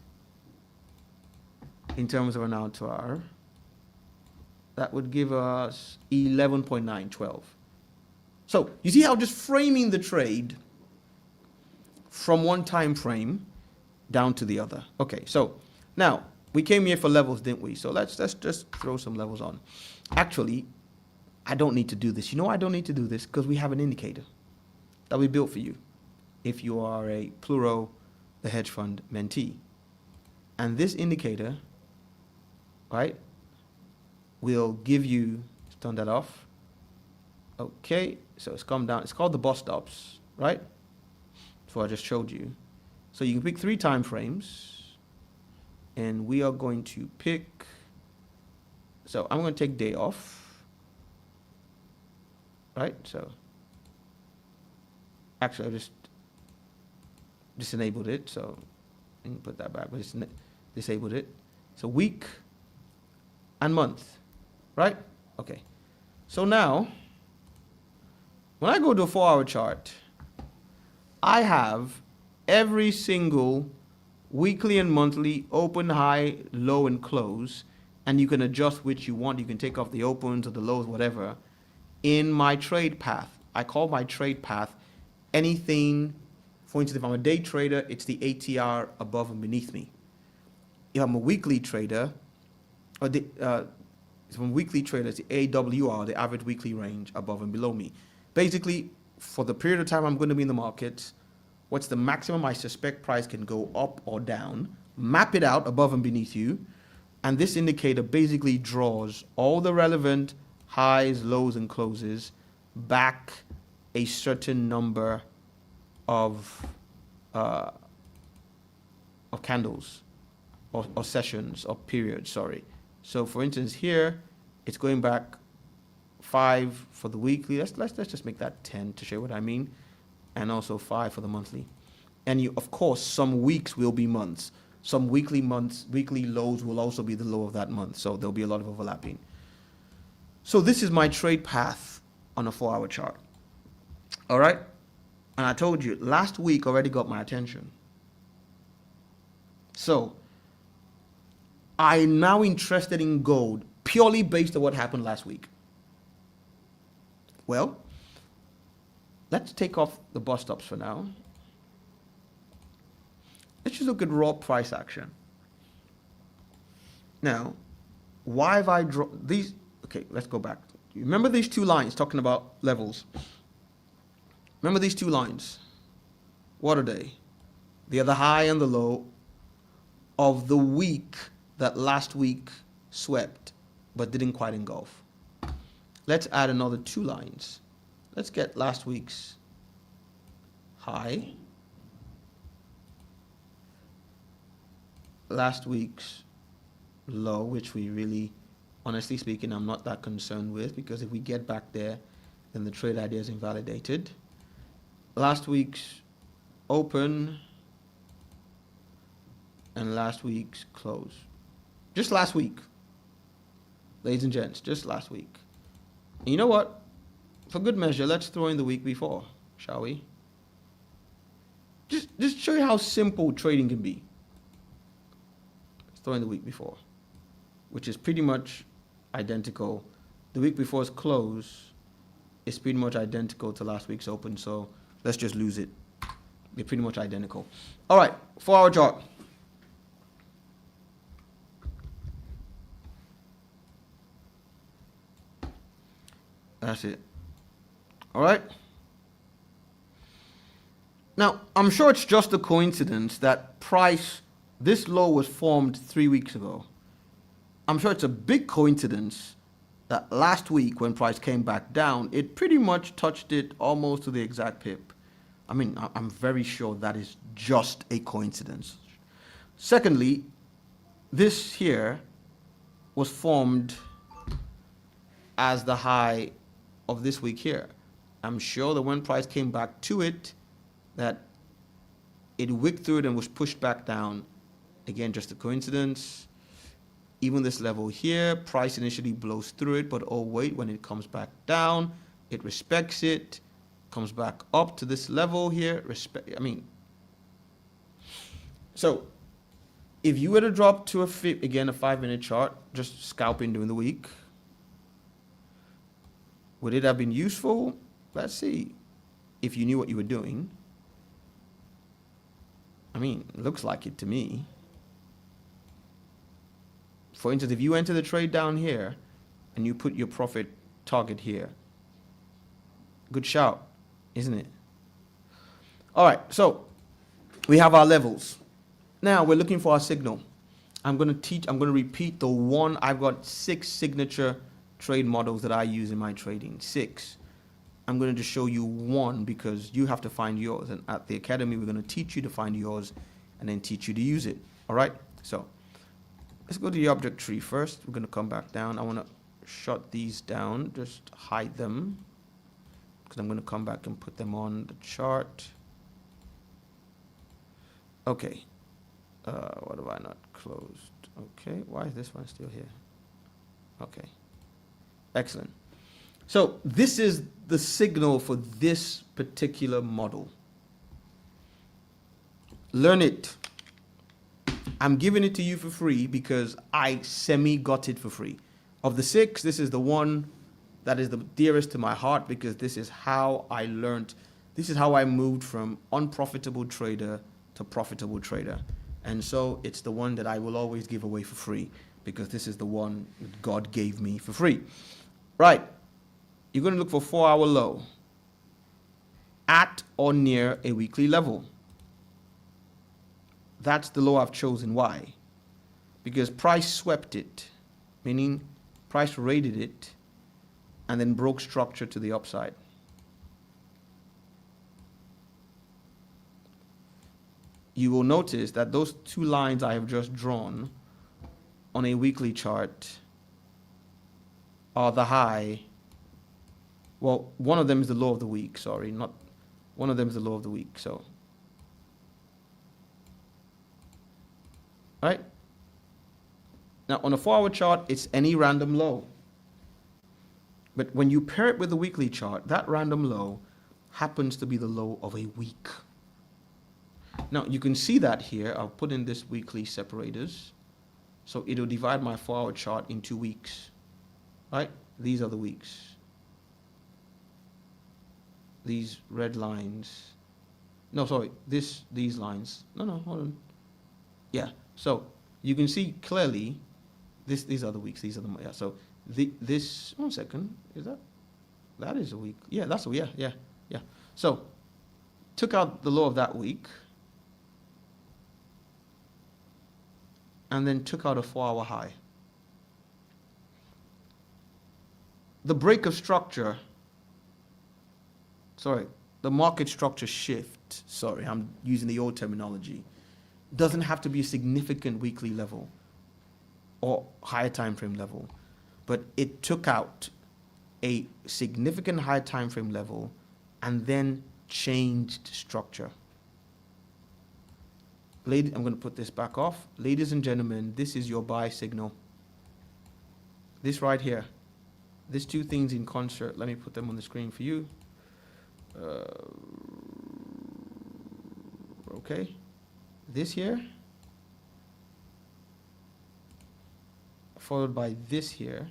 in terms of an R2R? That would give us 11.912. So you see how just framing the trade from one time frame down to the other. Okay, so now we came here for levels, didn't we? So let's just throw some levels on. Actually, I don't need to do this. You know why I don't need to do this? Because we have an indicator that we built for you if you are a Pluro, the hedge fund mentee. And this indicator, right, will give you, let's turn that off. Okay, so it's come down. It's called the bus stops, right? That's what I just showed you. So you can pick 3 time frames, and we are going to pick, so I'm going to take day off, right? So actually I just disabled it, so I can put that back, but it's disabled it. So week and month, right? Okay. So now, when I go to a 4-hour chart, I have every single weekly and monthly open, high, low, and close, and you can adjust which you want. You can take off the opens or the lows, whatever, in my trade path. I call my trade path anything. For instance, if I'm a day trader, it's the ATR above and beneath me. If I'm a weekly trader, or if I'm a weekly trader, it's the AWR, the average weekly range above and below me. Basically, for the period of time I'm going to be in the market, what's the maximum I suspect price can go up or down, map it out above and beneath you, and this indicator basically draws all the relevant highs, lows, and closes back a certain number of candles or sessions or periods, sorry. So for instance here, it's going back 5 for the weekly. Let's just make that 10 to show what I mean, and also 5 for the monthly. And you, of course, some weeks will be months. Some weekly lows will also be the low of that month. So there'll be a lot of overlapping. So this is my trade path on a 4-hour chart. All right. And I told you last week already got my attention. So I'm now interested in gold purely based on what happened last week. Well, let's take off the bus stops for now. Let's just look at raw price action. Now, why have I drawn these? Okay, let's go back. Remember these 2 lines talking about levels? Remember these 2 lines? What are they? They are the high and the low of the week that last week swept but didn't quite engulf. Let's add another 2 lines. Let's get last week's high, last week's low, which we really, honestly speaking, I'm not that concerned with, because if we get back there, then the trade idea is invalidated. Last week's open and last week's close. Just last week, ladies and gents, just last week. And you know what? For good measure, let's throw in the week before, shall we? Just show you how simple trading can be. Let's throw in the week before, which is pretty much identical. The week before's close is pretty much identical to last week's open, so let's just lose it. They're pretty much identical. All right, 4-hour chart. That's it. All right. Now, I'm sure it's just a coincidence that this low was formed 3 weeks ago. I'm sure it's a big coincidence that last week when price came back down, it pretty much touched it almost to the exact pip. I mean, I'm very sure that is just a coincidence. Secondly, this here was formed as the high of this week here. I'm sure that when price came back to it, that it wicked through it and was pushed back down. Again, just a coincidence. Even this level here, price initially blows through it, but oh wait, when it comes back down, it respects it, comes back up to this level here. So if you were to drop to a 5-minute chart, just scalping during the week, would it have been useful? Let's see. If you knew what you were doing. I mean, it looks like it to me. For instance, if you enter the trade down here and you put your profit target here. Good shout, isn't it? All right, so we have our levels. Now we're looking for our signal. I'm going to repeat the one. I've got 6 signature trade models that I use in my trading. 6. I'm going to just show you one because you have to find yours. And at the academy, we're going to teach you to find yours and then teach you to use it. All right? So let's go to the object tree first. We're going to come back down. I want to shut these down, just hide them, because I'm going to come back and put them on the chart. Okay. What have I not closed? Okay. Why is this one still here? Okay. Excellent. So this is the signal for this particular model. Learn it. I'm giving it to you for free because I got it for free. Of the 6, this is the one that is the dearest to my heart because this is how I learned. This is how I moved from unprofitable trader to profitable trader. And so it's the one that I will always give away for free because this is the one that God gave me for free. Right. You're going to look for 4-hour low at or near a weekly level. That's the low I've chosen. Why? Because price swept it, meaning price raided it and then broke structure to the upside. You will notice that those 2 lines I have just drawn on a weekly chart are the high. Well, one of them is the low of the week, sorry, not one of them is the low of the week, so. All right? Now, on a 4-hour chart, it's any random low. But when you pair it with the weekly chart, that random low happens to be the low of a week. Now, you can see that here. I'll put in this weekly separators. So it'll divide my 4-hour chart into weeks. Right? These are the weeks. These red lines. No, sorry. These lines. No, hold on. Yeah. So you can see clearly these are the weeks. These are the, yeah. So this, 1 second. Is that is a week. Yeah, that's a, yeah. So took out the low of that week. And then took out a 4-hour high. The break of structure, the market structure shift, I'm using the old terminology, doesn't have to be a significant weekly level or higher time frame level, but it took out a significant higher time frame level and then changed structure. I'm going to put this back off. Ladies and gentlemen, this is your buy signal. This right here. These 2 things in concert. Let me put them on the screen for you. Okay. This here. Followed by this here.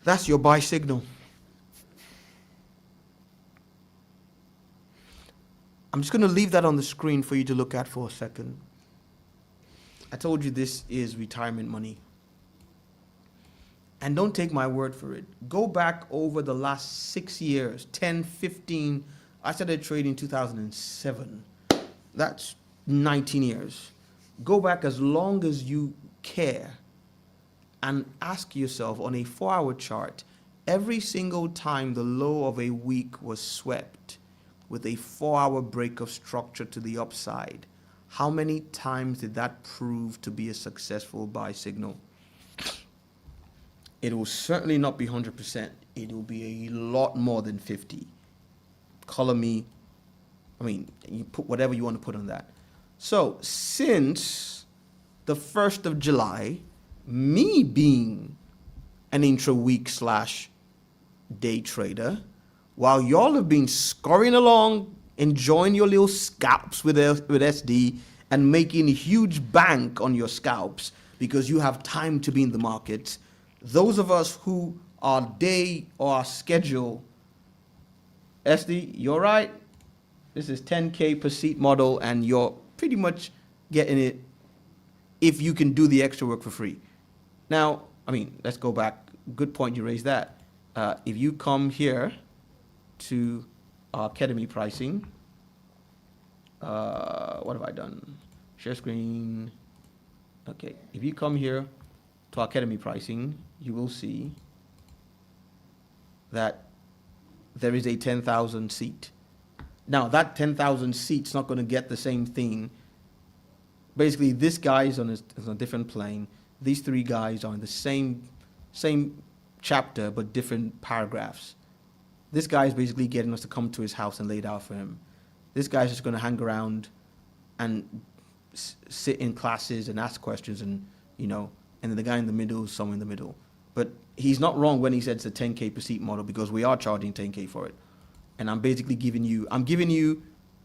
That's your buy signal. I'm just going to leave that on the screen for you to look at for a second. I told you this is retirement money. And don't take my word for it. Go back over the last 6 years, 10, 15. I started trading in 2007. That's 19 years. Go back as long as you care and ask yourself on a 4-hour chart, every single time the low of a week was swept, with a 4-hour break of structure to the upside, how many times did that prove to be a successful buy signal? It will certainly not be 100%. It will be a lot more than 50. Color me, you put whatever you want to put on that. So since the 1st of July, me being an intra-week / day trader, while y'all have been scurrying along, enjoying your little scalps with SD and making a huge bank on your scalps because you have time to be in the market, those of us who are day or our schedule, SD, you're right. This is 10K per seat model and you're pretty much getting it if you can do the extra work for free. Now, let's go back good point you raised that. If you come here to our academy pricing, what have I done? Share screen. Okay, if you come here to our academy pricing, you will see that there is a 10,000 seat. Now, that 10,000 seats not going to get the same thing. Basically, this guy is on a different plane. These three guys are in the same chapter, but different paragraphs. This guy is basically getting us to come to his house and lay it out for him. This guy's just going to hang around and sit in classes and ask questions, and and then the guy in the middle is somewhere in the middle. But he's not wrong when he said it's a 10K per seat model, because we are charging 10K for it. And I'm basically giving you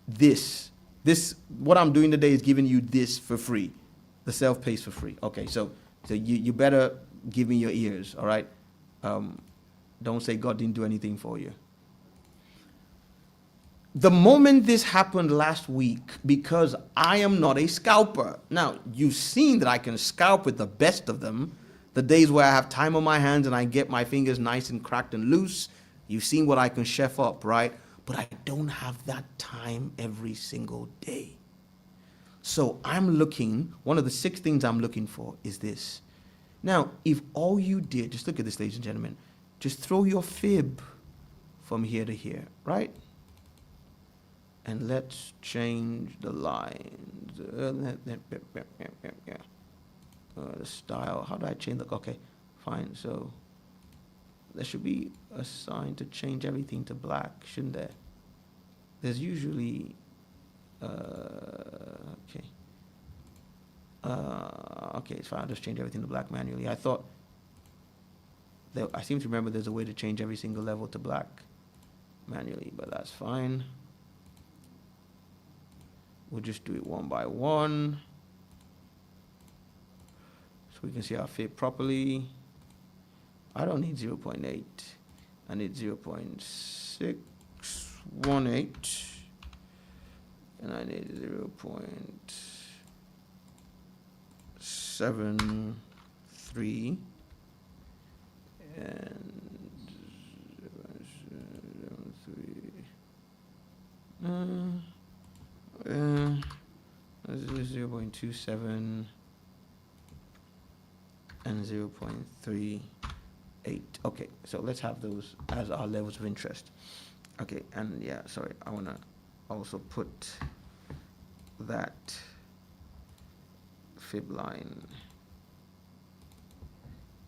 this. What I'm doing today is giving you this for free. The self-paced for free. Okay, so you better give me your ears, all right? Don't say God didn't do anything for you. The moment this happened last week, because I am not a scalper. Now, you've seen that I can scalp with the best of them. The days where I have time on my hands and I get my fingers nice and cracked and loose. You've seen what I can chef up, right? But I don't have that time every single day. So I'm looking, one of the 6 things I'm looking for is this. Now, if all you did, just look at this, ladies and gentlemen, just throw your fib from here to here, right? And let's change the lines. The style, how do I change the, okay, fine. So there should be a sign to change everything to black, shouldn't there? There's usually, okay. Okay, it's fine, I'll just change everything to black manually. I seem to remember there's a way to change every single level to black manually, but that's fine. We'll just do it one by one, so we can see our fit properly. I don't need 0.8. I need 0.618. And I need 0.73. And 0.27 and 0.38. Okay, so let's have those as our levels of interest. Okay, and yeah, sorry, I want to also put that fib line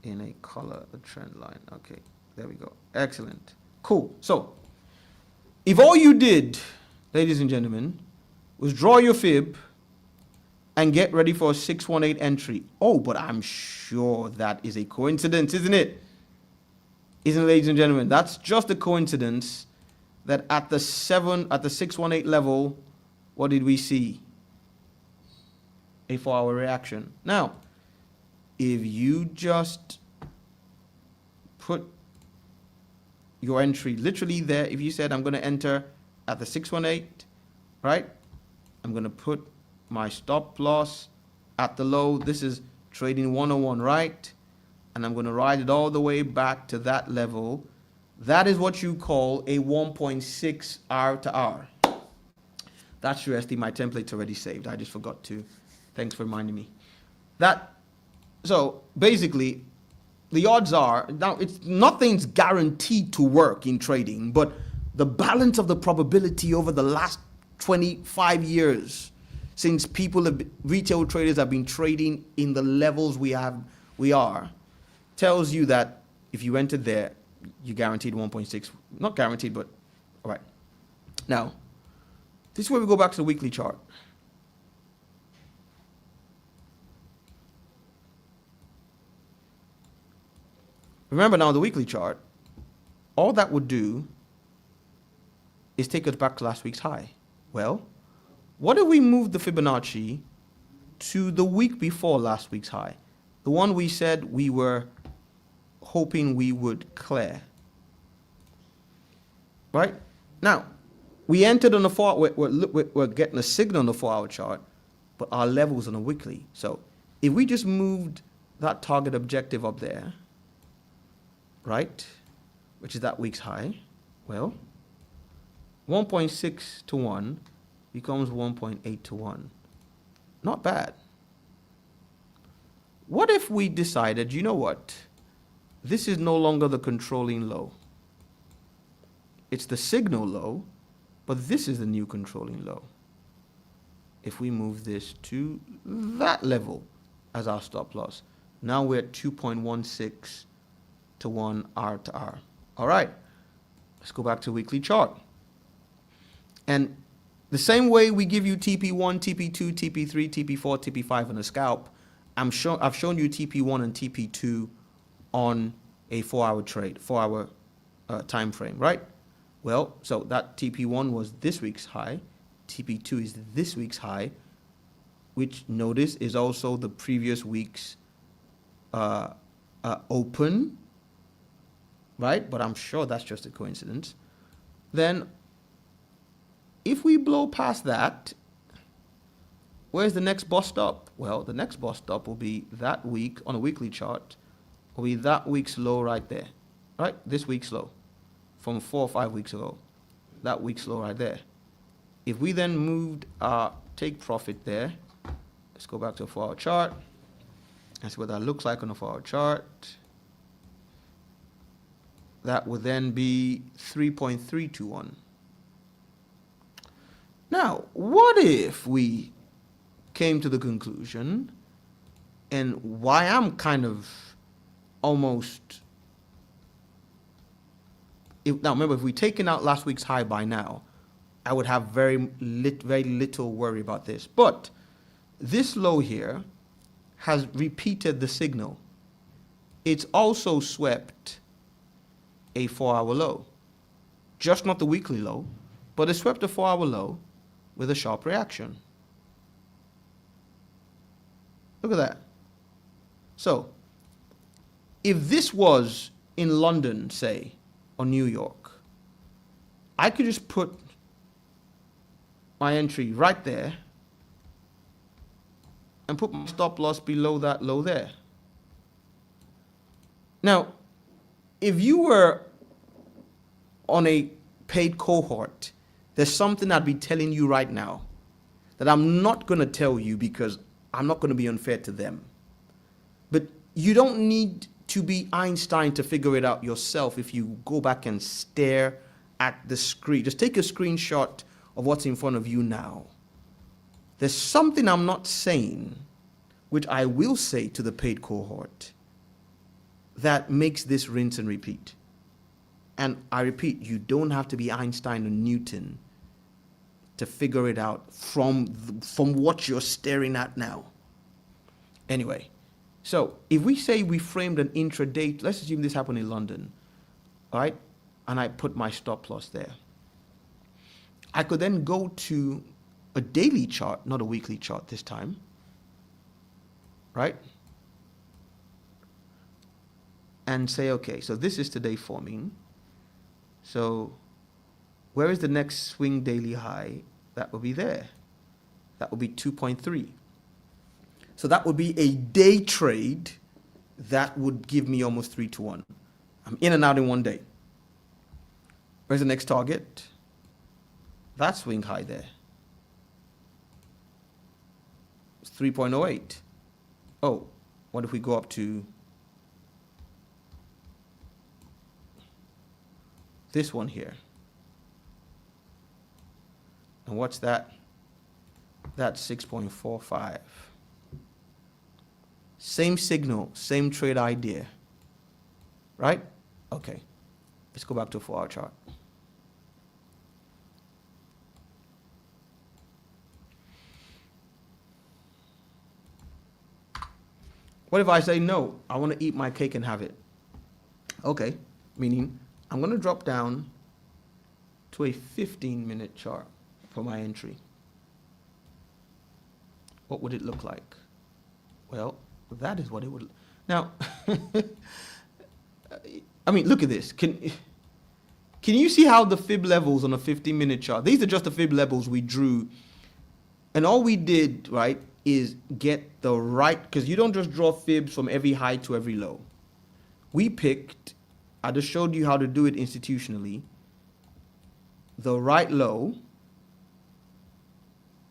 in a color, a trend line. Okay, there we go. Excellent. Cool. So, if all you did, ladies and gentlemen, was draw your fib and get ready for a 618 entry. Oh, but I'm sure that is a coincidence, isn't it? Isn't it, ladies and gentlemen? That's just a coincidence that at the 618 level, what did we see? A 4-hour reaction. Now, if you just put your entry literally there, if you said I'm going to enter at the 618, right? I'm going to put my stop loss at the low. This is trading 101, right? And I'm going to ride it all the way back to that level. That is what you call a 1.6 hour to hour. That's your SD. My template's already saved. I just forgot to. Thanks for reminding me. So basically, the odds are, now nothing's guaranteed to work in trading, but the balance of the probability over the last 25 years, since retail traders have been trading in the levels we are, tells you that if you entered there, you guaranteed 1.6, not guaranteed, but all right. Now, this is where we go back to the weekly chart. Remember now, the weekly chart, all that would do is take us back to last week's high. Well, what if we move the Fibonacci to the week before last week's high? The one we said we were hoping we would clear. Right? Now, we entered on the 4 hour, we're getting a signal on the 4-hour chart, but our level's on a weekly. So if we just moved that target objective up there, right, which is that week's high, well, 1.6 to 1 becomes 1.8 to 1. Not bad. What if we decided, you know what? This is no longer the controlling low. It's the signal low, but this is the new controlling low. If we move this to that level as our stop loss, now we're at 2.16 to 1 R to R. All right, let's go back to weekly chart. And the same way we give you TP1, TP2, TP3, TP4, TP5 on a scalp, I've shown you TP1 and TP2 on a 4-hour trade, 4-hour time frame, right? Well, so that TP1 was this week's high, TP2 is this week's high, which notice is also the previous week's open, right? But I'm sure that's just a coincidence. Then if we blow past that, where's the next bus stop? Well, the next bus stop will be that week on a weekly chart, will be that week's low right there, right? This week's low from 4 or 5 weeks ago, that week's low right there. If we then moved our take profit there, let's go back to a 4-hour chart. That's what that looks like on a 4-hour chart. That would then be 3.321. Now, what if we came to the conclusion, and why I'm kind of almost, now remember, if we'd taken out last week's high by now, I would have very little worry about this. But this low here has repeated the signal. It's also swept a 4-hour low, just not the weekly low, but it swept a 4-hour low with a sharp reaction. Look at that. So, if this was in London, say, or New York, I could just put my entry right there and put my stop loss below that low there. Now, if you were on a paid cohort, there's something I'd be telling you right now that I'm not going to tell you because I'm not going to be unfair to them. But you don't need to be Einstein to figure it out yourself if you go back and stare at the screen. Just take a screenshot of what's in front of you now. There's something I'm not saying, which I will say to the paid cohort, that makes this rinse and repeat. And I repeat, you don't have to be Einstein or Newton to figure it out from what you're staring at now. Anyway, so if we say we framed an intraday, let's assume this happened in London, all right? And I put my stop loss there. I could then go to a daily chart, not a weekly chart this time, right? And say, okay, so this is today forming. So where is the next swing daily high? That will be there. That will be 2.3. So that would be a day trade that would give me almost 3 to 1. I'm in and out in one day. Where's the next target? That swing high there. It's 3.08. Oh, what if we go up to this one here? And what's that? That's 6.45. Same signal, same trade idea, right? Okay, let's go back to a 4-hour chart. What if I say, no, I want to eat my cake and have it? Okay, meaning I'm going to drop down to a 15-minute chart for my entry. What would it look like? Well, that is what it would. Now, I mean, look at this. Can you see how the fib levels on a 15-minute chart? These are just the fib levels we drew, and all we did, right, is get the right, because you don't just draw fibs from every high to every low. We picked I just showed you how to do it institutionally. The right low,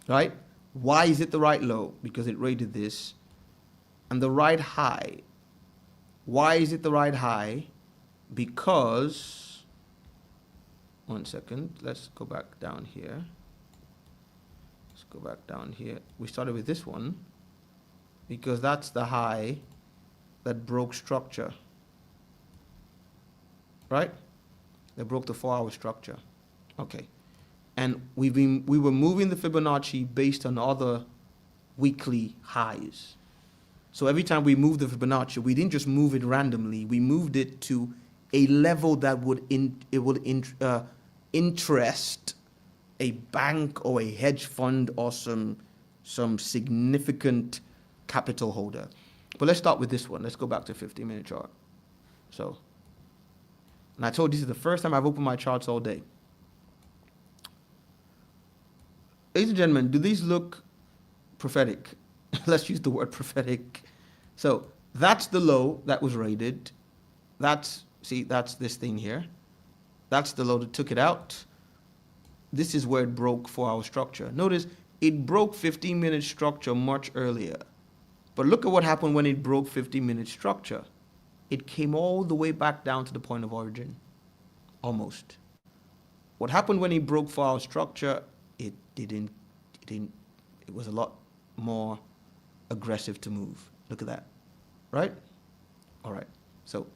right? Why is it the right low? Because it rated this. And the right high. Why is it the right high? Because, one second, let's go back down here. Let's go back down here. We started with this one because that's the high that broke structure, right? That broke the 4-hour structure. Okay. And we were moving the Fibonacci based on other weekly highs. So every time we moved the Fibonacci, we didn't just move it randomly. We moved it to a level that would interest a bank or a hedge fund or some significant capital holder. But let's start with this one. Let's go back to 15-minute chart. So, and I told you this is the first time I've opened my charts all day. Ladies and gentlemen, do these look prophetic? Let's use the word prophetic. So that's the low that was rated. That's this thing here. That's the low that took it out. This is where it broke 4-hour structure. Notice it broke 15-minute structure much earlier. But look at what happened when it broke 15-minute structure. It came all the way back down to the point of origin. Almost. What happened when it broke 4-hour structure, it was a lot more aggressive to move. Look at that, right? All right, so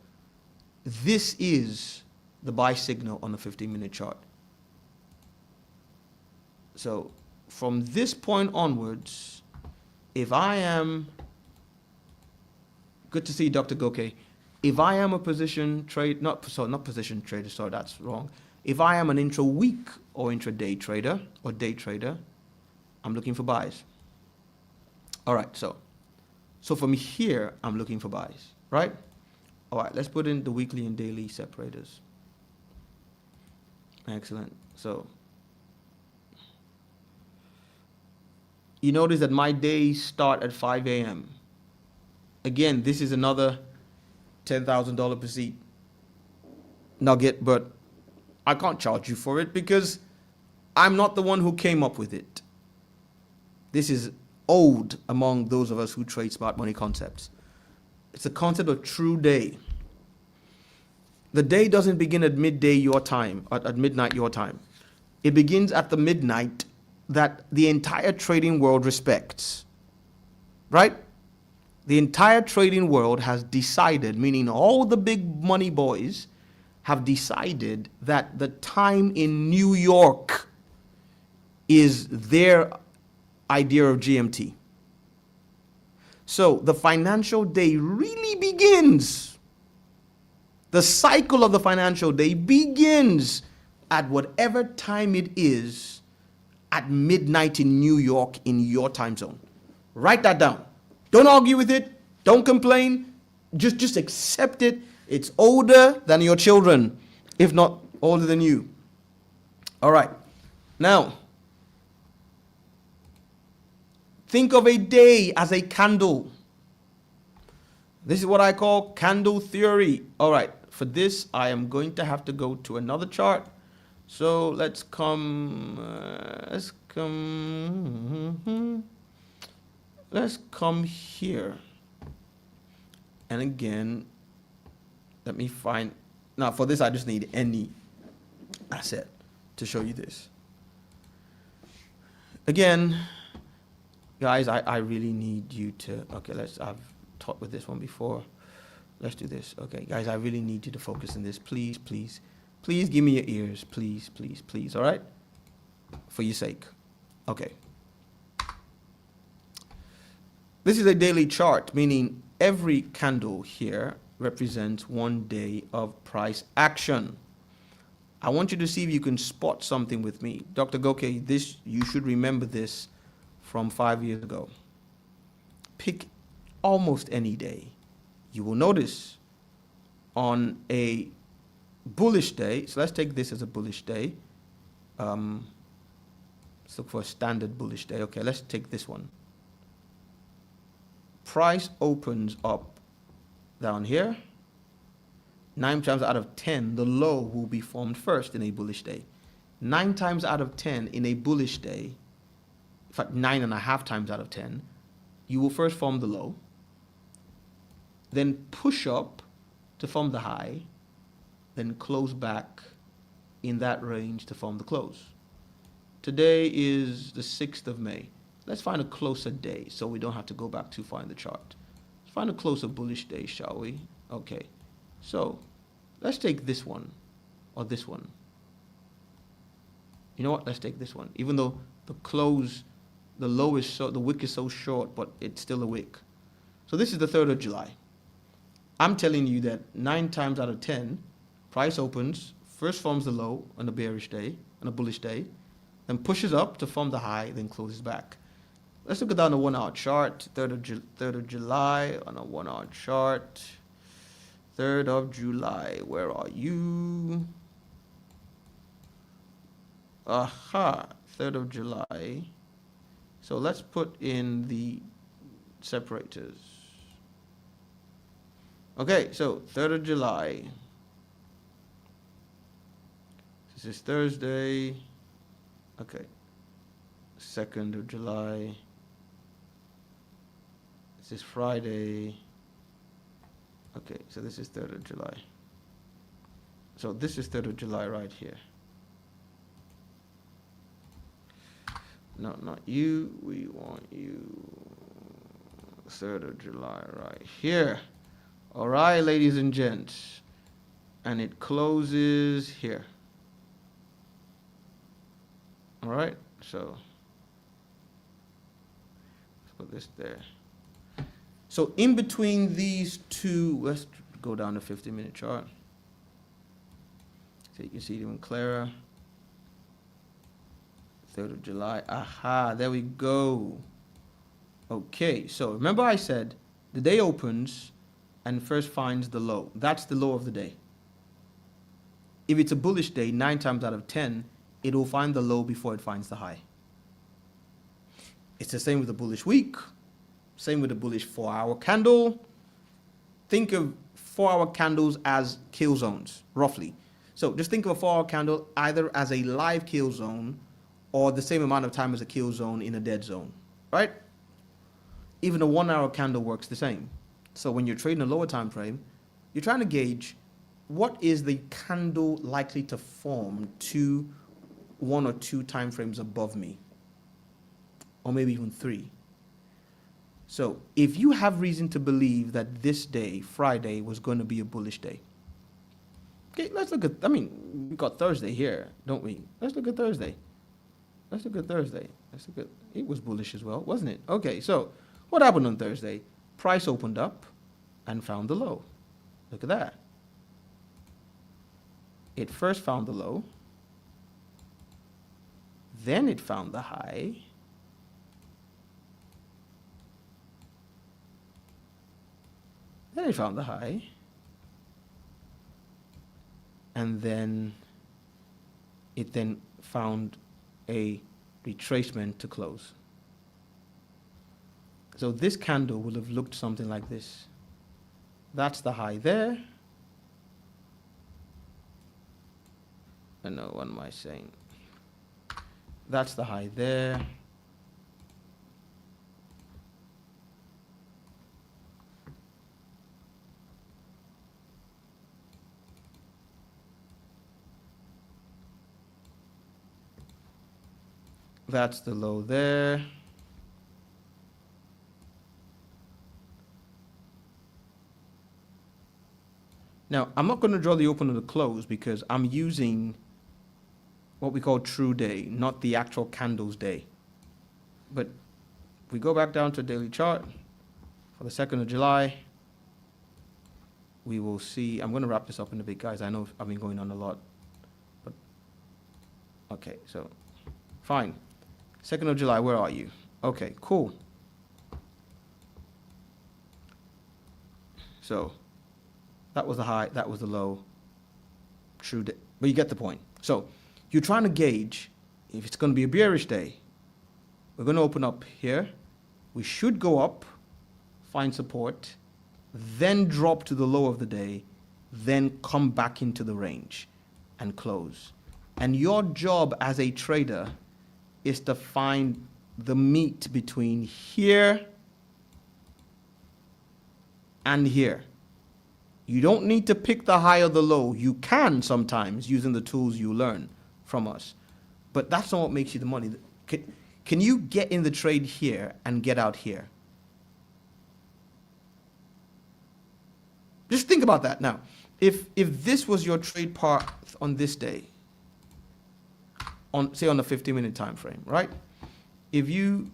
this is the buy signal on the 15-minute chart. So from this point onwards, if I am, good to see Dr. Goke, if I am a position trade, not position trader, sorry, that's wrong. If I am an intra-week or intra-day trader or day trader, I'm looking for buys. All right, so from here, I'm looking for buys, right? All right, let's put in the weekly and daily separators. Excellent. So you notice that my days start at 5 a.m. Again, this is another $10,000 per seat nugget, but I can't charge you for it because I'm not the one who came up with it. This is old among those of us who trade smart money concepts. It's a concept of true day. The day doesn't begin at midday your time, at midnight your time. It begins at the midnight that the entire trading world respects, right? The entire trading world has decided, meaning all the big money boys have decided that the time in New York is their idea of GMT. So the financial day really begins. The cycle of the financial day begins at whatever time it is at midnight in New York in your time zone. Write that down. Don't argue with it. Don't complain. Just accept it. It's older than your children, if not older than you. All right. Now, think of a day as a candle. This is what I call candle theory. All right. For this, I am going to have to go to another chart. So let's come here. And again, let me find, now for this, I just need any asset to show you this. Again, guys, I really need you to, okay, I've taught with this one before. Let's do this. Okay, guys, I really need you to focus on this. Please, please, please give me your ears. Please, please, please, all right? For your sake. Okay. This is a daily chart, meaning every candle here represents 1 day of price action. I want you to see if you can spot something with me. Dr. Goke, you should remember this from 5 years ago. Pick almost any day. You will notice on a bullish day, so let's take this as a bullish day. Let's look for a standard bullish day. Okay, let's take this one. Price opens up down here, 9 times out of 10, the low will be formed first in a bullish day. 9 times out of 10 in a bullish day, in fact, 9.5 times out of 10, you will first form the low, then push up to form the high, then close back in that range to form the close. Today is the 6th of May. Let's find a closer day so we don't have to go back too far in the chart. Let's find a closer bullish day, shall we? Okay, so let's take this one or this one. You know what? Let's take this one. Even though the low is so, the wick is so short, but it's still a wick. So this is the 3rd of July. I'm telling you that 9 times out of 10, price opens, first forms the low on a bearish day, on a bullish day, then pushes up to form the high, then closes back. Let's look at that on a 1 hour chart. 3rd of July on a 1 hour chart. 3rd of July, where are you? Aha, 3rd of July. So let's put in the separators. Okay, so 3rd of July. This is Thursday. Okay. 2nd of July. This is Friday. Okay, so this is 3rd of July. So this is 3rd of July right here. No, not you. We want you. 3rd of July right here. All right, ladies and gents. And it closes here. All right, so let's put this there. So in between these two, let's go down the 50-minute chart so you can see it even clearer. 3rd of July. Aha, there we go. Okay, so remember I said the day opens and first finds the low. That's the low of the day. If it's a bullish day, 9 times out of 10, it will find the low before it finds the high. It's the same with the bullish week. Same with the bullish 4-hour candle. Think of 4-hour candles as kill zones, roughly. So just think of a 4-hour candle either as a live kill zone or the same amount of time as a kill zone in a dead zone, right? Even a 1-hour candle works the same. So when you're trading a lower time frame, you're trying to gauge what is the candle likely to form to 1 or 2 time frames above me, or maybe even 3. So if you have reason to believe that this day, Friday, was going to be a bullish day, okay, let's look at, I mean, we got Thursday here, don't we? Let's look at Thursday. Let's look at Thursday. Let's look at, it was bullish as well, wasn't it? Okay, so what happened on Thursday? Price opened up and found the low. Look at that. It first found the low. Then it found the high. Then it found the high. And then it then found a retracement to close. So this candle will have looked something like this. That's the high there. No, what am I saying? That's the high there. That's the low there. Now, I'm not going to draw the open or the close because I'm using what we call true day, not the actual candles day. But if we go back down to a daily chart for the 2nd of July, we will see, I'm going to wrap this up in a bit, guys. I know I've been going on a lot, but okay, so fine. 2nd of July, where are you? Okay, cool. So that was the high, that was the low, true day, but you get the point. So you're trying to gauge if it's going to be a bearish day. We're going to open up here. We should go up, find support, then drop to the low of the day, then come back into the range and close. And your job as a trader is to find the meet between here and here. You don't need to pick the high or the low. You can sometimes using the tools you learn from us. But that's not what makes you the money. Can you get in the trade here and get out here? Just think about that now. If this was your trade path on this day, on say on a 50-minute time frame, right? If you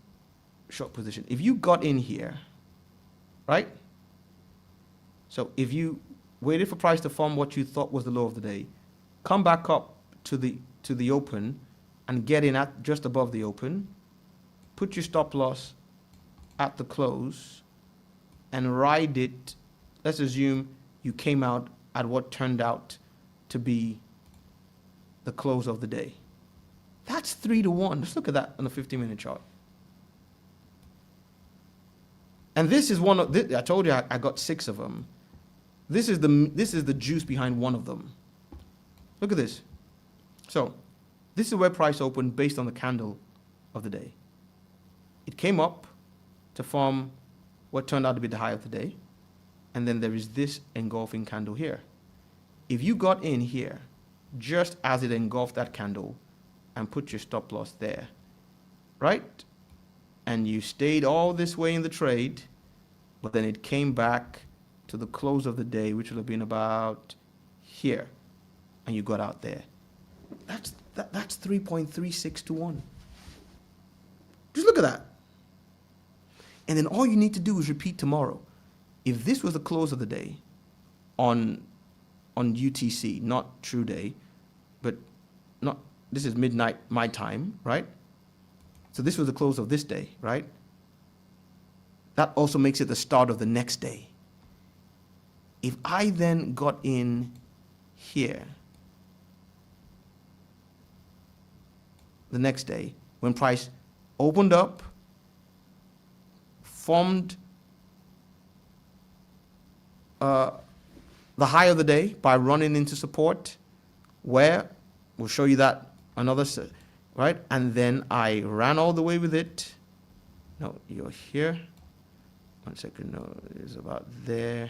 short position, if you got in here, right? So if you waited for price to form what you thought was the low of the day, come back up to the open and get in at just above the open, put your stop loss at the close and ride it. Let's assume you came out at what turned out to be the close of the day. That's 3-1. Just look at that on the 50-minute chart. And this is one of, I told you I got 6 of them. This is the juice behind one of them. Look at this. So this is where price opened based on the candle of the day. It came up to form what turned out to be the high of the day. And then there is this engulfing candle here. If you got in here, just as it engulfed that candle and put your stop loss there, right? And you stayed all this way in the trade, but then it came back to the close of the day, which would have been about here, and you got out there. That's 3.36 to 1. Just look at that. And then all you need to do is repeat tomorrow. If this was the close of the day on UTC, not true day, but not, this is midnight my time, right? So this was the close of this day, right? That also makes it the start of the next day. If I then got in here the next day, when price opened up, formed the high of the day by running into support, where we'll show you that another, right? And then I ran all the way with it. No, you're here. 1 second, no, it is about there,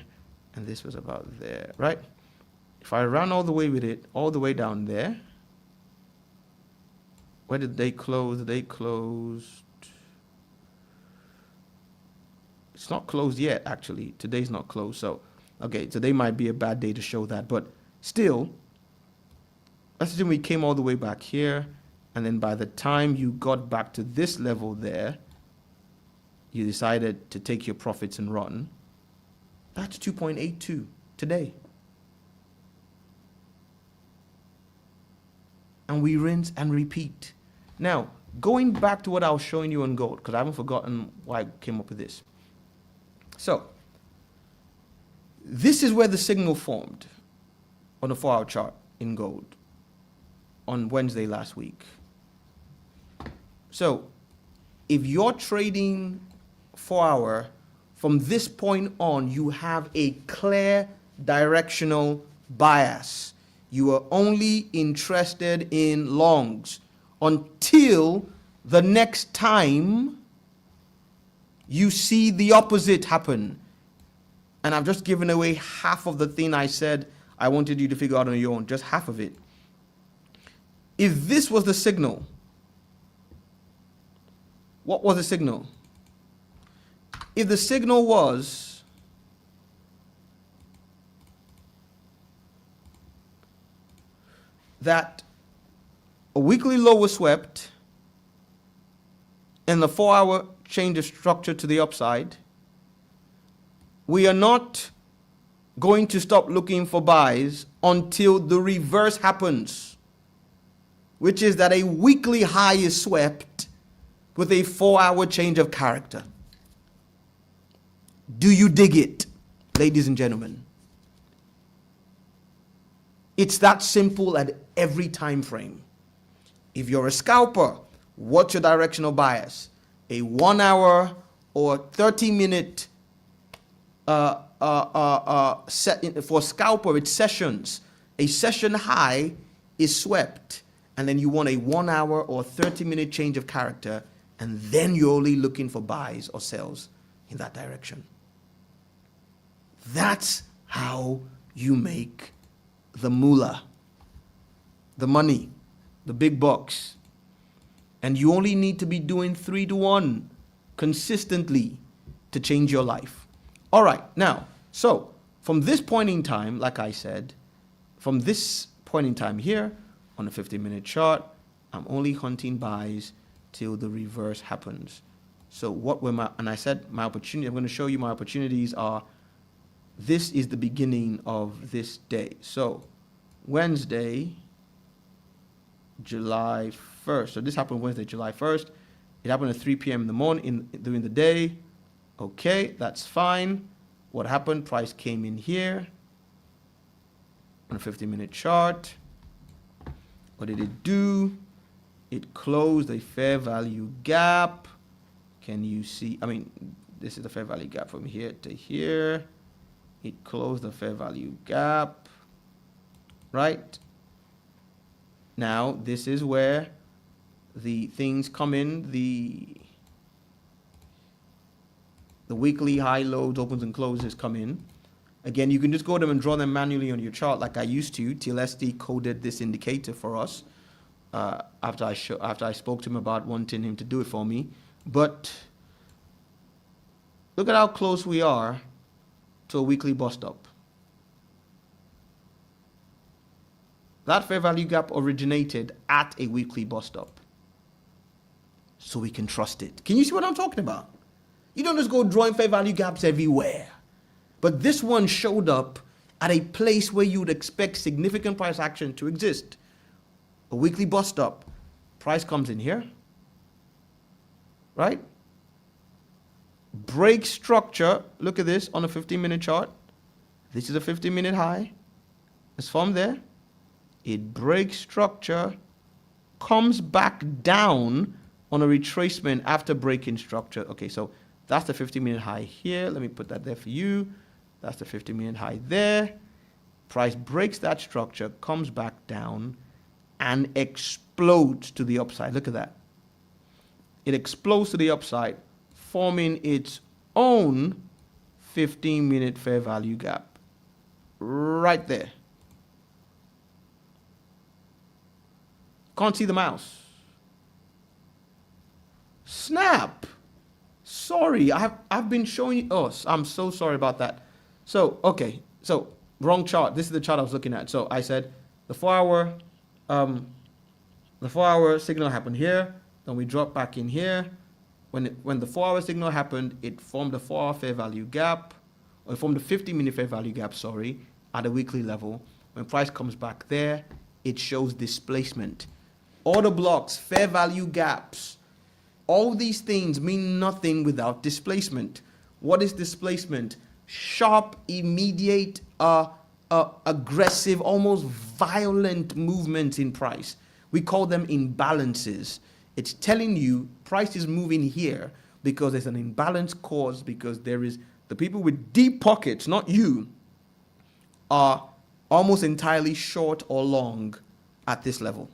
and this was about there, right? If I ran all the way with it, all the way down there, where did they close? They closed. It's not closed yet, actually. Today's not closed, so, okay, today might be a bad day to show that, but still, let's assume we came all the way back here, and then by the time you got back to this level there, you decided to take your profits and run. That's 2.82 today. And we rinse and repeat. Now, going back to what I was showing you on gold, because I haven't forgotten why I came up with this. So, this is where the signal formed on the 4-hour chart in gold on Wednesday last week. So, if you're trading 4-hour, from this point on, you have a clear directional bias. You are only interested in longs until the next time you see the opposite happen. And I've just given away half of the thing I said I wanted you to figure out on your own, just half of it. If this was the signal, what was the signal? If the signal was that a weekly low was swept and the 4-hour change of structure to the upside, we are not going to stop looking for buys until the reverse happens, which is that a weekly high is swept with a 4-hour change of character. Do you dig it, ladies and gentlemen? It's that simple at every time frame. If you're a scalper, what's your directional bias? A 1-hour or 30-minute for scalper, it's sessions. A session high is swept, and then you want a 1 hour or 30-minute change of character, and then you're only looking for buys or sells in that direction. That's how you make the moolah, the money, the big bucks. And you only need to be doing 3 to 1 consistently to change your life. All right, now, so from this point in time, like I said, from this point in time here on a 50-minute chart, I'm only hunting buys till the reverse happens. So what were and I said my opportunity, I'm going to show you my opportunities are, this is the beginning of this day. So Wednesday, July 1st. So this happened Wednesday, July 1st. It happened at 3 p.m. in the morning, during the day. Okay, that's fine. What happened? Price came in here on a 50-minute chart. What did it do? It closed a fair value gap. Can you see? I mean, this is the fair value gap from here to here. It closed the fair value gap, right? Now, this is where the things come in, the weekly high lows, opens and closes come in. Again, you can just go to them and draw them manually on your chart like I used to till SD coded this indicator for us after I spoke to him about wanting him to do it for me. But look at how close we are to a weekly bust up. That fair value gap originated at a weekly bust up. So we can trust it. Can you see what I'm talking about? You don't just go drawing fair value gaps everywhere. But this one showed up at a place where you would expect significant price action to exist. A weekly bust up. Price comes in here. Right? Break structure. Look at this on a 15-minute chart. This is a 15-minute high. It's from there. It breaks structure, comes back down on a retracement after breaking structure. Okay, so that's the 50-minute high here. Let me put that there for you. That's the 50-minute high there. Price breaks that structure, comes back down, and explodes to the upside. Look at that. It explodes to the upside, forming its own 15-minute fair value gap. Right there. Can't see the mouse. Snap. Sorry, I've been showing you. Oh, I'm so sorry about that. So, okay. So, wrong chart. This is the chart I was looking at. So, I said the 4 hour signal happened here. Then we dropped back in here. When the 4 hour signal happened, it formed a 4 hour fair value gap. Or it formed a 50-minute fair value gap, sorry, at a weekly level. When price comes back there, it shows displacement. Order blocks, fair value gaps, all these things mean nothing without displacement. What is displacement? Sharp, immediate, aggressive, almost violent movements in price. We call them imbalances. It's telling you price is moving here because there's an imbalance caused because there is the people with deep pockets, not you, are almost entirely short or long at this level.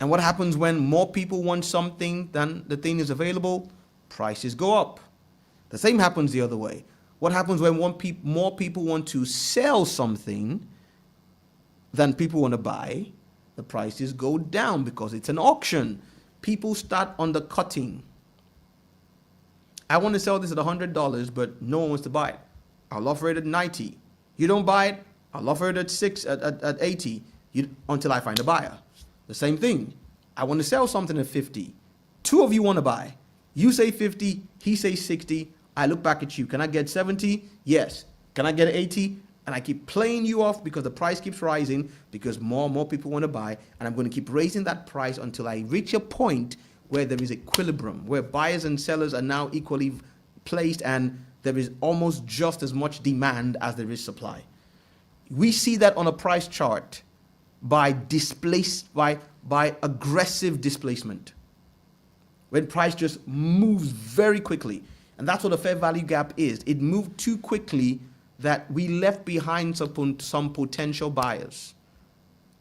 And what happens when more people want something than the thing is available? Prices go up. The same happens the other way. What happens when more people want to sell something than people want to buy? The prices go down because it's an auction. People start undercutting. I want to sell this at $100, but no one wants to buy it. I'll offer it at 90. You don't buy it, I'll offer it at 80 until I find a buyer. The same thing. I want to sell something at 50. Two of you want to buy. You say 50, he says 60. I look back at you. Can I get 70? Yes. Can I get 80? And I keep playing you off because the price keeps rising because more and more people want to buy. And I'm going to keep raising that price until I reach a point where there is equilibrium, where buyers and sellers are now equally placed and there is almost just as much demand as there is supply. We see that on a price chart by aggressive displacement. When price just moves very quickly. And that's what a fair value gap is. It moved too quickly that we left behind some potential buyers.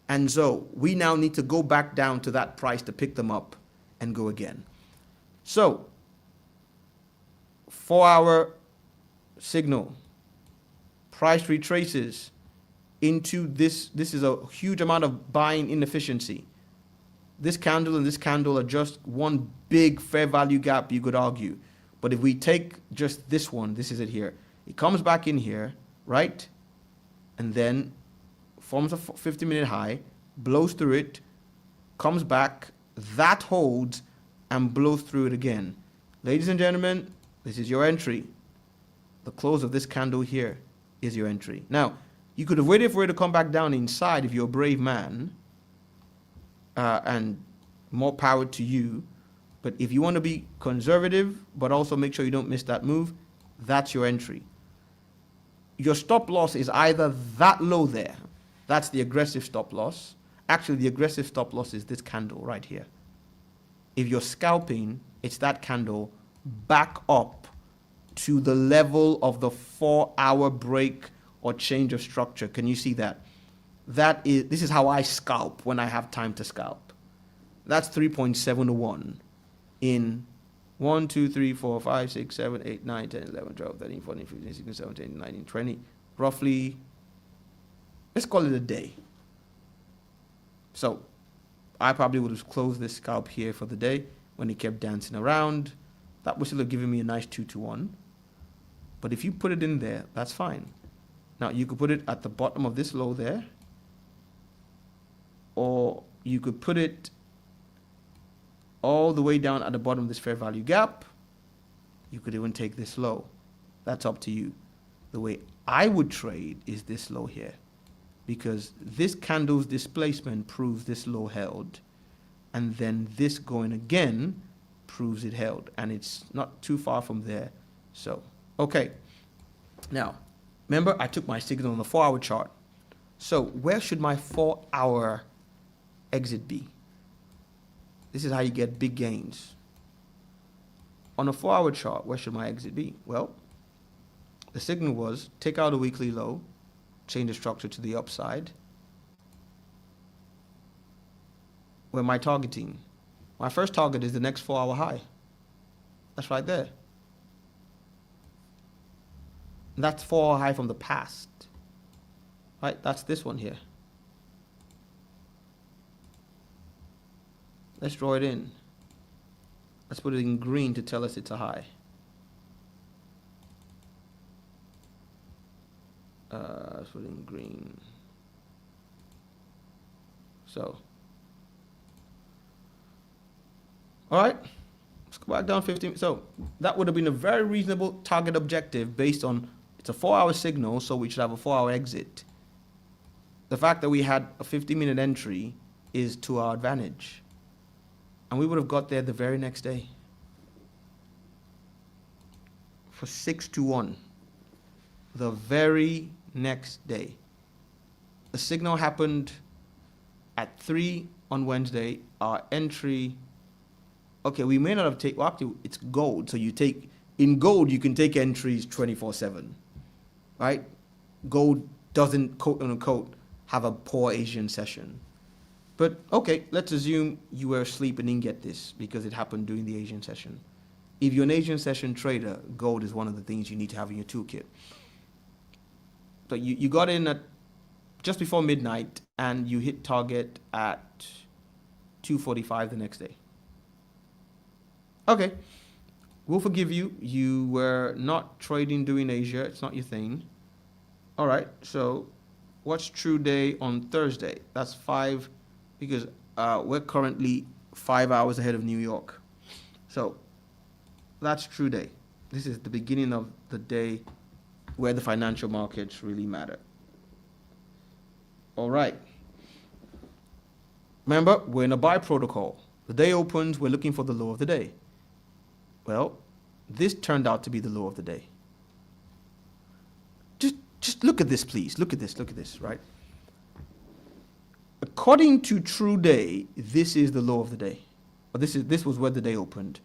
And so we now need to go back down to that price to pick them up and go again. So 4-hour signal, price retraces into this. This is a huge amount of buying inefficiency. This candle and this candle are just one big fair value gap, you could argue. But if we take just this one, this is it here. It comes back in here, right? And then forms a 50-minute high, blows through it, comes back, that holds, and blows through it again. Ladies and gentlemen, this is your entry. The close of this candle here is your entry. Now, you could have waited for it to come back down inside if you're a brave man, and more power to you. But if you want to be conservative, but also make sure you don't miss that move, that's your entry. Your stop loss is either that low there. That's the aggressive stop loss. Actually, the aggressive stop loss is this candle right here. If you're scalping, it's that candle back up to the level of the 4-hour break or change of structure. Can you see that? This is how I scalp when I have time to scalp. That's 3.7 to 1 in 1, 2, 3, 4, 5, 6, 7, 8, 9, 10, 11, 12, 13, 14, 15, 16, 17, 18, 19, 20, roughly, let's call it a day. So I probably would have closed this scalp here for the day when it kept dancing around. That would still have given me a nice 2 to 1. But if you put it in there, that's fine. Now you could put it at the bottom of this low there, or you could put it all the way down at the bottom of this fair value gap. You could even take this low. That's up to you. The way I would trade is this low here, because this candle's displacement proves this low held, and then this going again proves it held, and it's not too far from there. So, okay. Now, remember I took my signal on the 4-hour chart. So where should my 4-hour exit be? This is how you get big gains. On a 4-hour chart, where should my exit be? Well, the signal was take out a weekly low, change the structure to the upside. Where am I targeting? My first target is the next 4-hour high. That's right there. And that's 4-hour high from the past. Right? That's this one here. Let's draw it in. Let's put it in green to tell us it's a high. Let's put it in green. So, all right, let's go back down 15. So that would have been a very reasonable target objective based on it's a 4-hour signal, so we should have a 4-hour exit. The fact that we had a 50-minute entry is to our advantage. And we would have got there the very next day for 6 to 1. The very next day. The signal happened at 3 on Wednesday. Our entry, okay, we may not have taken, well, actually, it's gold. So you take, in gold, you can take entries 24/7, right? Gold doesn't, quote unquote, have a poor Asian session. But okay, let's assume you were asleep and didn't get this because it happened during the Asian session. If you're an Asian session trader, gold is one of the things you need to have in your toolkit. So you got in at just before midnight and you hit target at 2:45 the next day. Okay, we'll forgive you. You were not trading during Asia. It's not your thing. All right, so what's true day on Thursday? That's 5. Because we're currently 5 hours ahead of New York. So that's true day. This is the beginning of the day where the financial markets really matter. All right. Remember, we're in a buy protocol. The day opens, we're looking for the low of the day. Well, this turned out to be the low of the day. Just look at this, please. Look at this, right? According to true day, this is the low of the day. But this was where the day opened.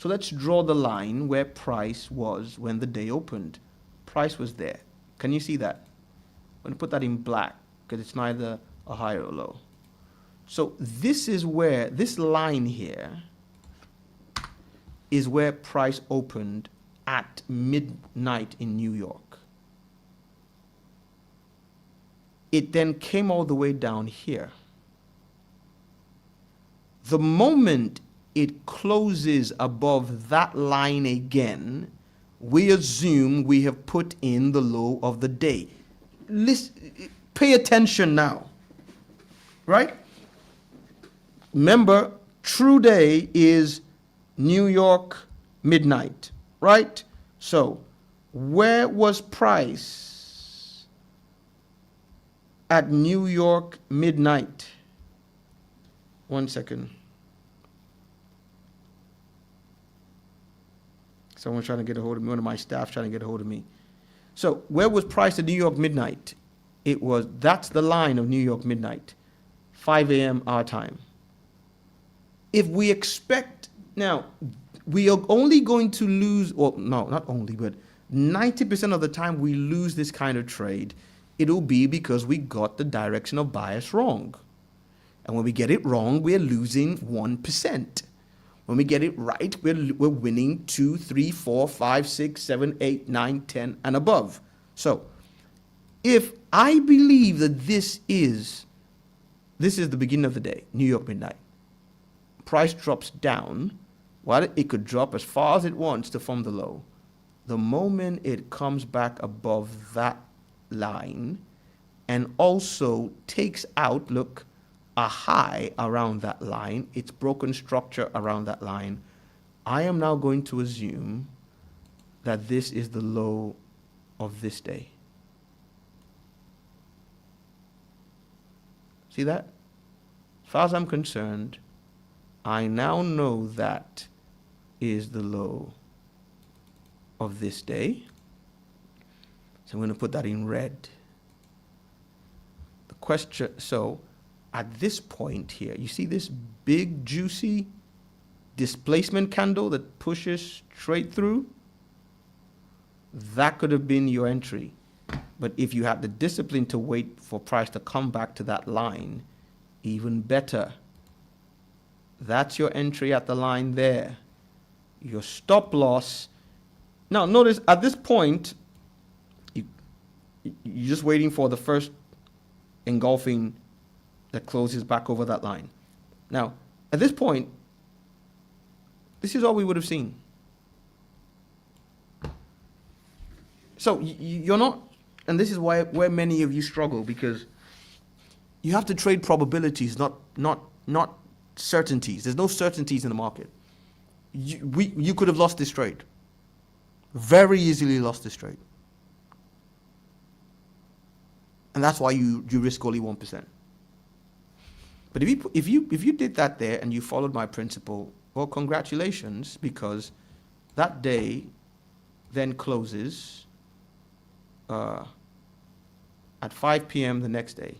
So let's draw the line where price was when the day opened. Price was there. Can you see that? I'm going to put that in black because it's neither a high or low. So this is where, this line here is where price opened at midnight in New York. It then came all the way down here. The moment it closes above that line again, we assume we have put in the low of the day. Listen, pay attention now, right? Remember, true day is New York midnight, right? So, where was price at New York midnight? 1 second. Someone's trying to get a hold of me. One of my staff trying to get a hold of me. So, where was price at New York midnight? It was, that's the line of New York midnight, 5 a.m. our time. If we expect, now, we are only going to lose, well, no, not only, but 90% of the time we lose this kind of trade, it'll be because we got the direction of bias wrong. And when we get it wrong, we're losing 1%. When we get it right, we're winning 2, 3, 4, 5, 6, 7, 8, 9, 10, and above. So, if I believe that this is the beginning of the day, New York midnight, price drops down, well, it could drop as far as it wants to form the low. The moment it comes back above that line and also takes out, look, a high around that line, its broken structure around that line, I am now going to assume that this is the low of this day. See that? As far as I'm concerned, I now know that is the low of this day. So I'm going to put that in red. The question, so at this point here, you see this big juicy displacement candle that pushes straight through? That could have been your entry. But if you had the discipline to wait for price to come back to that line, even better. That's your entry at the line there. Your stop loss. Now notice at this point, you're just waiting for the first engulfing that closes back over that line. Now, at this point, this is all we would have seen. So you're not, and this is where many of you struggle, because you have to trade probabilities, not certainties. There's no certainties in the market. You could have lost this trade. Very easily lost this trade. And that's why you risk only 1%. But if you did that there and you followed my principle, well, congratulations, because that day then closes at 5 p.m. the next day.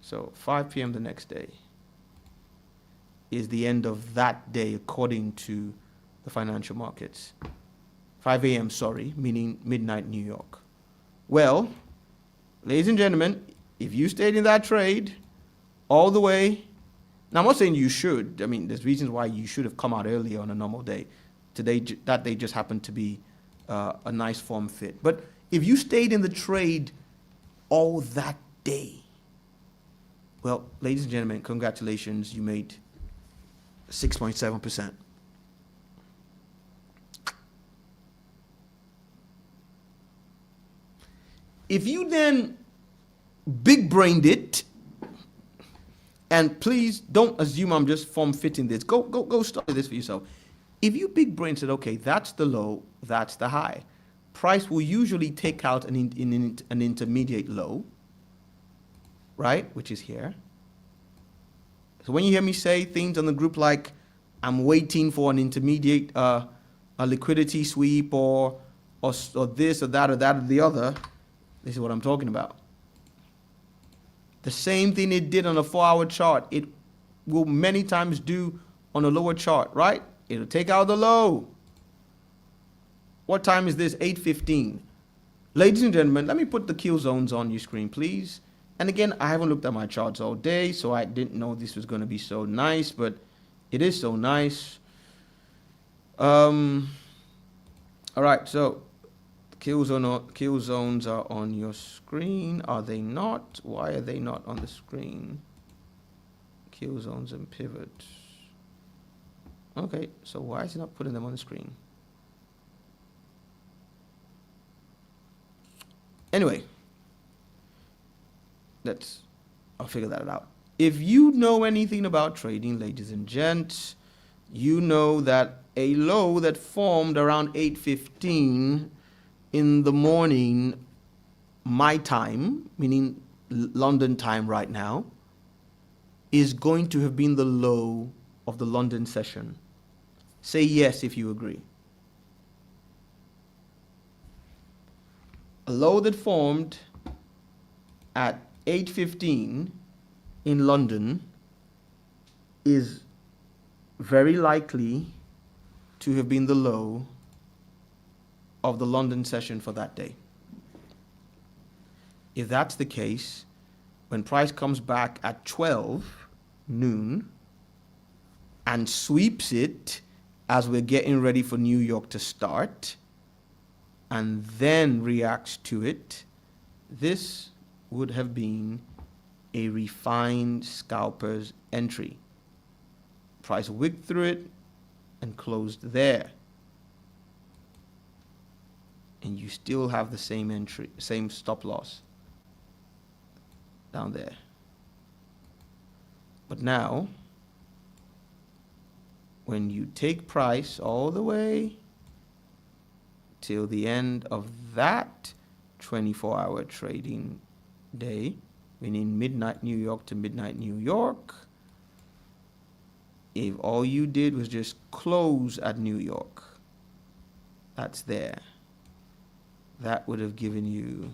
So 5 p.m. the next day is the end of that day according to the financial markets. 5 a.m., sorry, meaning midnight New York. Well, ladies and gentlemen, if you stayed in that trade all the way, now I'm not saying you should. I mean, there's reasons why you should have come out earlier on a normal day. Today, that day just happened to be a nice form fit. But if you stayed in the trade all that day, well, ladies and gentlemen, congratulations, you made 6.7%. If you then big-brained it, and please don't assume I'm just form-fitting this. Go study this for yourself. If you big-brained said, okay, that's the low, that's the high, price will usually take out an intermediate low, right, which is here. So when you hear me say things on the group like, I'm waiting for an intermediate, a liquidity sweep or this or that or that or the other, this is what I'm talking about. The same thing it did on a 4-hour chart, it will many times do on a lower chart, right? It'll take out the low. What time is this? 8:15. Ladies and gentlemen, let me put the kill zones on your screen, please. And again, I haven't looked at my charts all day, so I didn't know this was going to be so nice, but it is so nice. All right, so kill zones are on your screen. Are they not? Why are they not on the screen? Kill zones and pivots. Okay, so why is it not putting them on the screen? Anyway, I'll figure that out. If you know anything about trading, ladies and gents, you know that a low that formed around 8:15 in the morning, my time, meaning London time right now, is going to have been the low of the London session. Say yes if you agree. A low that formed at 8:15 in London is very likely to have been the low of the London session for that day. If that's the case, when price comes back at 12 noon and sweeps it as we're getting ready for New York to start, and then reacts to it, this would have been a refined scalper's entry. Price wicked through it and closed there. And you still have the same entry, same stop loss down there. But now, when you take price all the way till the end of that 24-hour trading day, meaning midnight New York to midnight New York, if all you did was just close at New York, that's there. That would have given you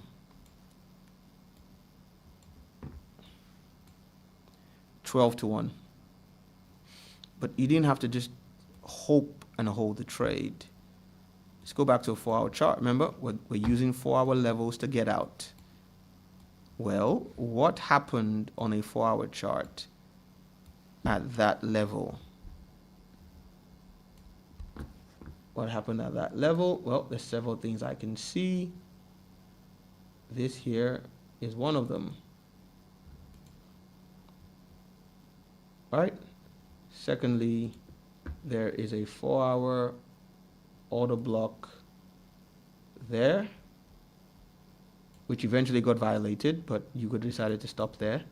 $12-1. But you didn't have to just hope and hold the trade. Let's go back to a 4-hour chart. Remember, we're using 4-hour levels to get out. Well, what happened on a 4-hour chart at that level? What happened at that level? Well, there's several things I can see. This here is one of them. Right? Secondly, there is a 4-hour order block there, which eventually got violated, but you could decided to stop there.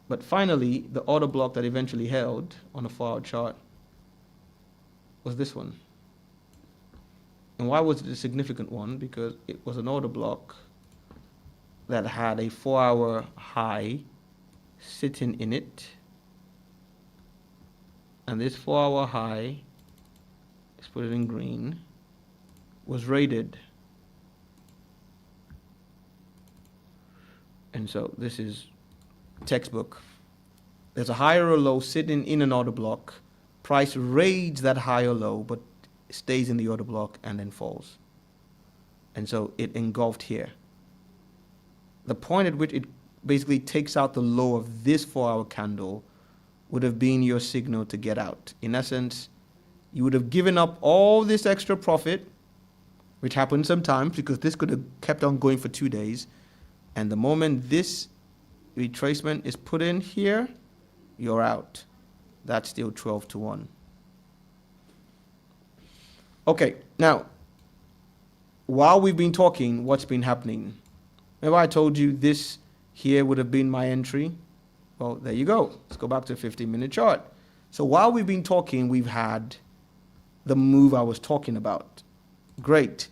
But finally, the order block that eventually held on a 4-hour chart was this one. And why was it a significant one? Because it was an order block that had a 4-hour high sitting in it. And this 4-hour high, let's put it in green, was rated. And so this is textbook. There's a high or a low sitting in an order block. Price raids that high or low, but stays in the order block and then falls. And so it engulfed here. The point at which it basically takes out the low of this 4-hour candle would have been your signal to get out. In essence, you would have given up all this extra profit, which happens sometimes because this could have kept on going for 2 days. And the moment this retracement is put in here, you're out. That's still 12-1. Okay, now, while we've been talking, what's been happening? Remember I told you this here would have been my entry? Well, there you go. Let's go back to a 15-minute chart. So while we've been talking, we've had the move I was talking about. Great.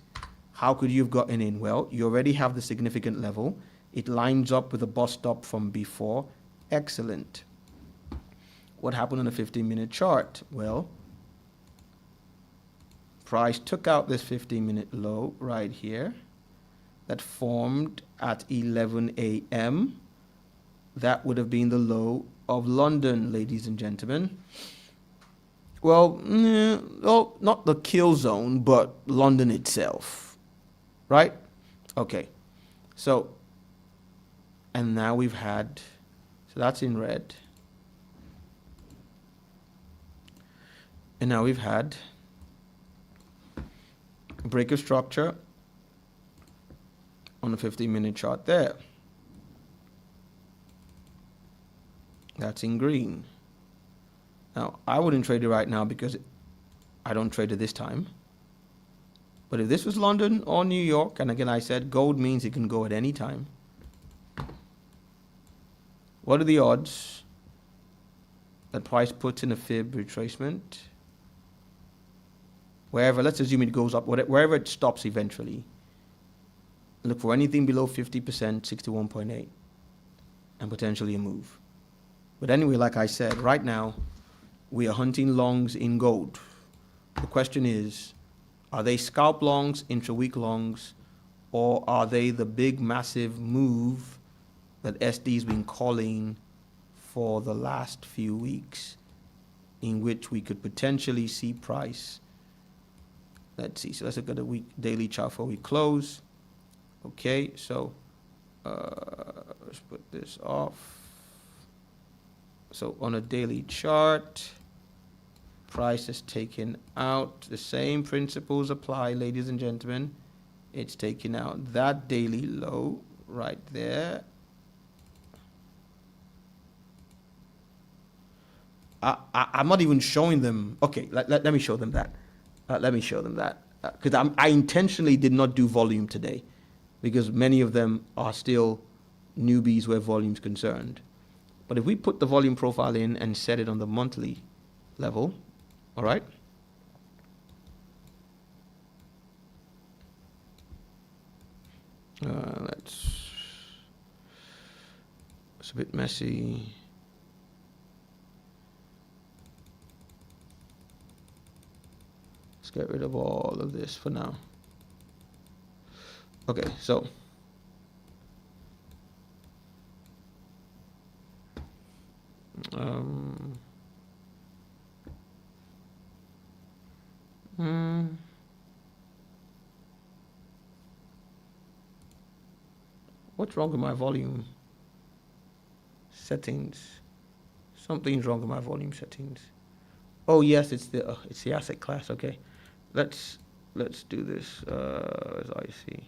How could you have gotten in? Well, you already have the significant level. It lines up with the bus stop from before. Excellent. What happened on a 15-minute chart? Well, price took out this 15-minute low right here that formed at 11 a.m. That would have been the low of London, ladies and gentlemen. Well, well, not the kill zone, but London itself, right? Okay, so, and now we've had, so that's in red. And now we've had a break of structure on the 15-minute chart there. That's in green. Now, I wouldn't trade it right now because I don't trade it this time. But if this was London or New York, and again I said gold means it can go at any time. What are the odds that price puts in a fib retracement? Wherever, let's assume it goes up, wherever it stops eventually. Look for anything below 50%, 61.8, and potentially a move. But anyway, like I said, right now, we are hunting longs in gold. The question is, are they scalp longs, intra-week longs, or are they the big, massive move that SD's been calling for the last few weeks, in which we could potentially see price? Let's see, so let's look at the daily chart before we close. Okay, so let's put this off. So on a daily chart, price is taken out. The same principles apply, ladies and gentlemen. It's taking out that daily low right there. I'm not even showing them. Okay, let me show them that. Let me show them that. Because I intentionally did not do volume today, because many of them are still newbies where volume's concerned. But if we put the volume profile in and set it on the monthly level, all right? It's a bit messy. Let's get rid of all of this for now. Okay, so what's wrong with my volume settings? Something's wrong with my volume settings. Oh yes, it's the asset class. Okay, let's do this as I see.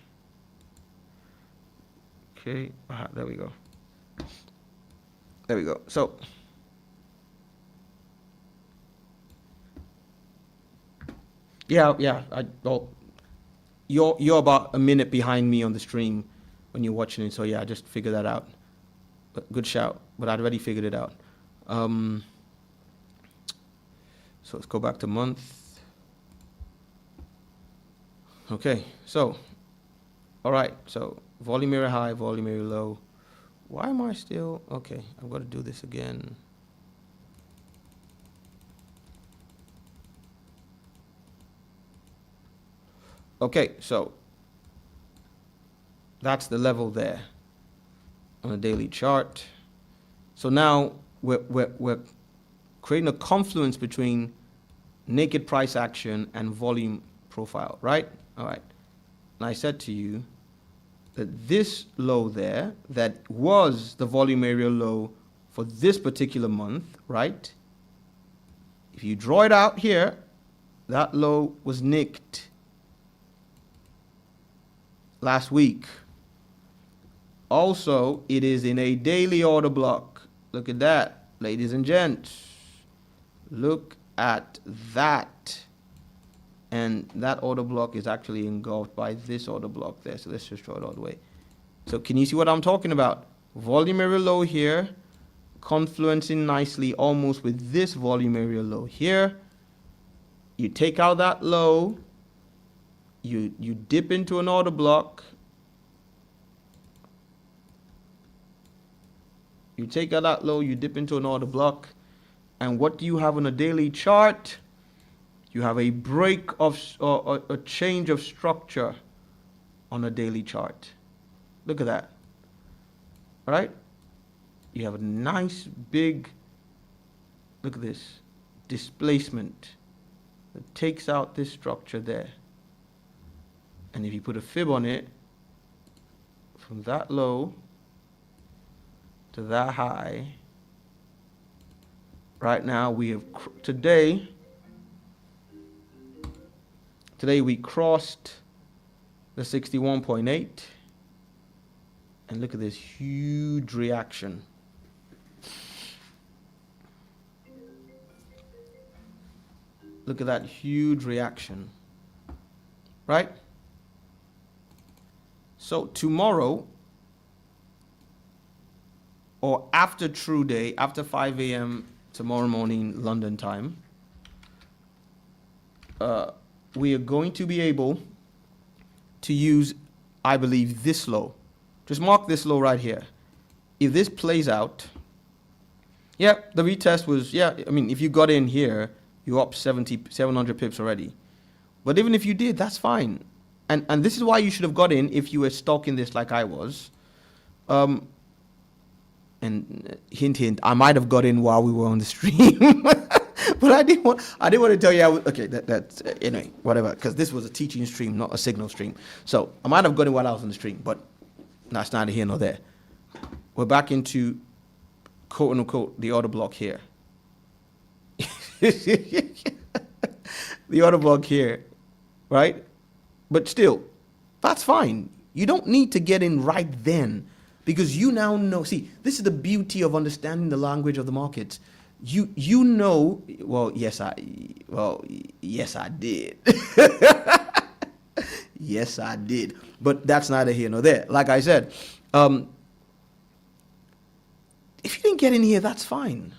Okay, there we go. There we go. So yeah. Well, you're about a minute behind me on the stream when you're watching it. So yeah, I just figured that out. But good shout. But I'd already figured it out. So let's go back to month. Okay. So, all right. So volume area high, volume area low. Why am I still? Okay, I've got to do this again. Okay, so that's the level there on a daily chart. So now we're creating a confluence between naked price action and volume profile, right? All right. And I said to you that this low there, that was the volume area low for this particular month, right? If you draw it out here, that low was nicked last week. Also, it is in a daily order block. Look at that, ladies and gents. Look at that. And that order block is actually engulfed by this order block there. So let's just draw it all the way. So can you see what I'm talking about? Volume area low here, confluencing nicely almost with this volume area low here. You take out that low, you dip into an order block. You take out that low, you dip into an order block. And what do you have on a daily chart? You have a break of, or a change of structure on a daily chart. Look at that. All right? You have a nice big, look at this. displacement that takes out this structure there. And if you put a fib on it, from that low to that high, right now we have, today we crossed the 61.8, and look at this huge reaction. Look at that huge reaction, right? So tomorrow, or after true day, after 5 a.m. tomorrow morning, London time, we are going to be able to use, I believe, this low. Just mark this low right here. If this plays out, yeah, the retest was, yeah, I mean, if you got in here, you're up 700 pips already. But even if you did, that's fine. And this is why you should have got in if you were stalking this like I was. And hint, hint, I might have got in while we were on the stream. But I didn't want to tell you. Okay, that's anyway, whatever. Because this was a teaching stream, not a signal stream. So I might have got in while I was on the stream, but that's neither here nor there. We're back into quote unquote the order block here. The order block here, right? But still, that's fine. You don't need to get in right then, because you now know. See, this is the beauty of understanding the language of the markets. You know. Well, yes, I did. Yes, I did. But that's neither here nor there. Like I said, if you didn't get in here, that's fine.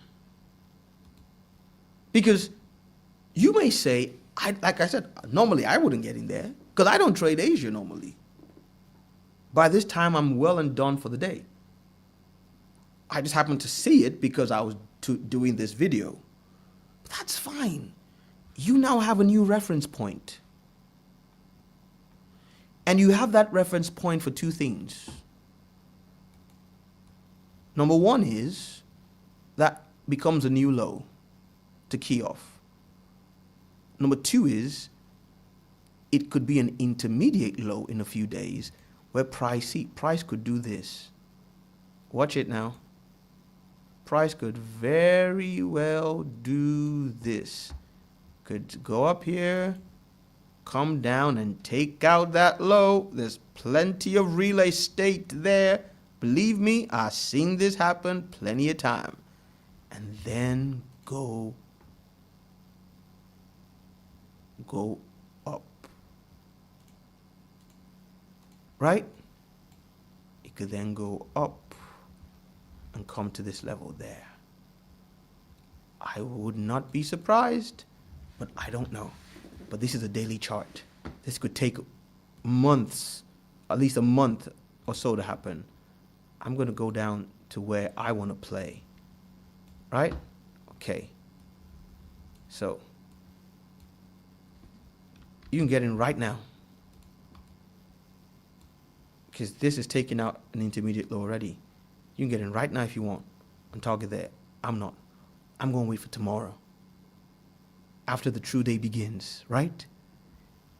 Because you may say, like I said, normally I wouldn't get in there because I don't trade Asia normally. By this time, I'm well and done for the day. I just happened to see it because I was doing this video. That's fine. You now have a new reference point. And you have that reference point for two things. Number one is that becomes a new low to key off. Number two is it could be an intermediate low in a few days where price could do this. Watch it now. Price could very well do this. Could go up here, come down and take out that low. There's plenty of real estate there. Believe me, I've seen this happen plenty of time. And then go up. Right? It could then go up and come to this level there. I would not be surprised, but I don't know. But this is a daily chart. This could take months, at least a month or so to happen. I'm going to go down to where I want to play. Right? Okay. So, you can get in right now. Because this is taking out an intermediate low already. You can get in right now if you want. On target there. I'm not. I'm going to wait for tomorrow. After the true day begins, right?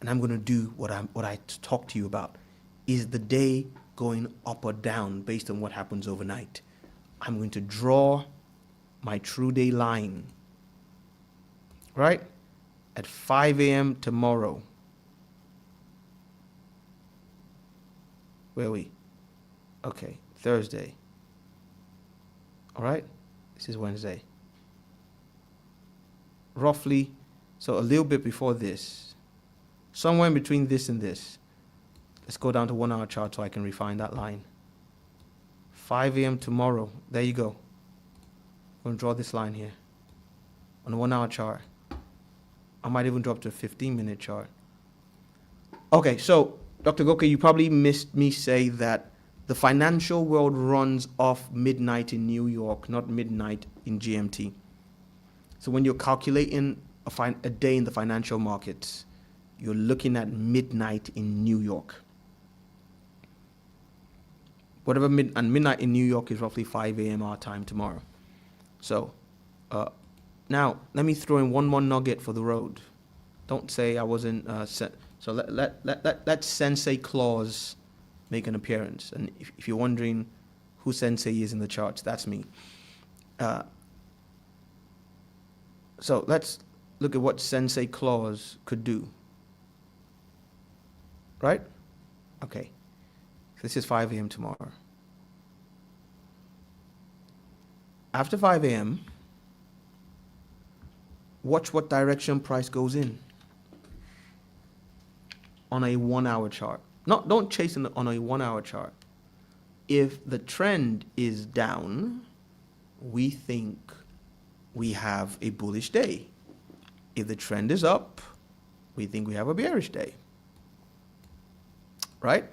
And I'm going to do what I talked to you about. Is the day going up or down based on what happens overnight? I'm going to draw my true day line, right? At 5 a.m. tomorrow. Where are we? Okay, Thursday. All right? This is Wednesday. Roughly, so a little bit before this. Somewhere in between this and this. Let's go down to 1 hour chart so I can refine that line. 5 a.m. tomorrow. There you go. I'm going to draw this line here. On a 1 hour chart. I might even drop to a 15-minute chart. Okay, so Dr. Goke, you probably missed me say that the financial world runs off midnight in New York, not midnight in GMT. So when you're calculating a day in the financial markets, you're looking at midnight in New York. Midnight in New York is roughly 5 a.m. our time tomorrow. So Now, let me throw in one more nugget for the road. Don't say I wasn't, so let Sensei Claus make an appearance. And if you're wondering who Sensei is in the charts, that's me. So let's look at what Sensei Claus could do. Right? Okay. This is 5 a.m. tomorrow. After 5 a.m., watch what direction price goes in on a 1 hour chart. Don't chase on a 1 hour chart. If the trend is down, we think we have a bullish day. If the trend is up, we think we have a bearish day. Right?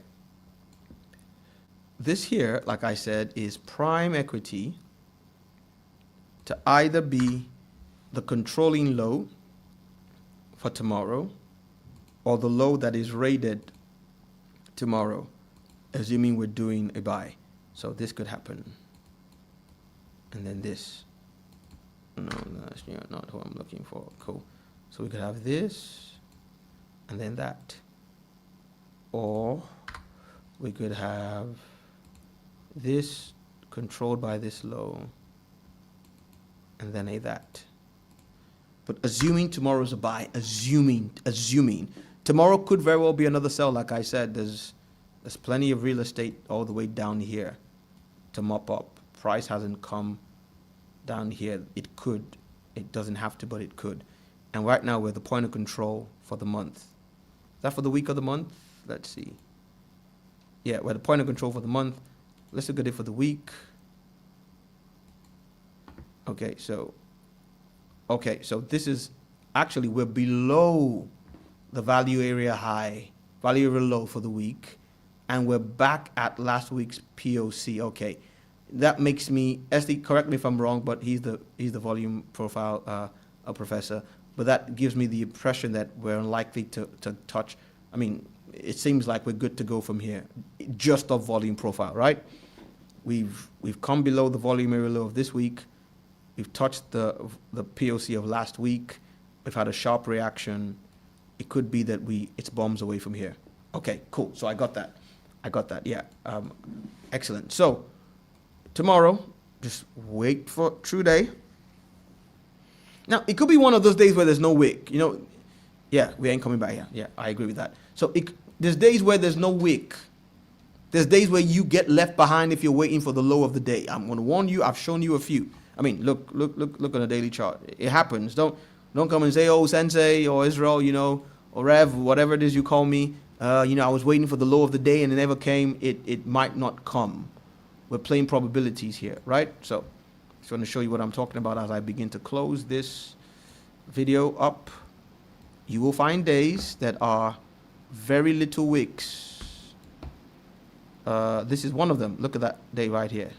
This here, like I said, is prime equity to either be the controlling low for tomorrow or the low that is rated tomorrow, assuming we're doing a buy. So this could happen. And then this. No, that's not what I'm looking for. Cool. So we could have this and then that. Or we could have this controlled by this low and then a that. But assuming tomorrow's a buy, assuming tomorrow could very well be another sell. Like I said, there's plenty of real estate all the way down here to mop up. Price hasn't come down here. It could. It doesn't have to, but it could. And right now we're the point of control for the month. Is that for the week of the month? Let's see. Yeah, we're the point of control for the month. Let's look at it for the week. Okay, so this is actually, we're below the value area high, value area low for the week, and we're back at last week's POC. Okay, that makes me, Esty, correct me if I'm wrong, but he's the volume profile professor, but that gives me the impression that we're unlikely to touch. I mean, it seems like we're good to go from here, just off volume profile, right? We've come below the volume area low of this week. We've touched the POC of last week. We've had a sharp reaction. It could be that it's bombs away from here. Okay, cool. So I got that. Yeah. Excellent. So tomorrow, just wait for true day. Now, it could be one of those days where there's no wick. You know, yeah, we ain't coming back here. Yeah, I agree with that. So there's days where there's no wick. There's days where you get left behind if you're waiting for the low of the day. I'm going to warn you. I've shown you a few. I mean, look on a daily chart. It happens. Don't come and say, oh, Sensei or Israel, you know, or Rev, whatever it is you call me. You know, I was waiting for the low of the day and it never came. It might not come. We're playing probabilities here, right? So just want to show you what I'm talking about as I begin to close this video up. You will find days that are very little wicks. This is one of them. Look at that day right here.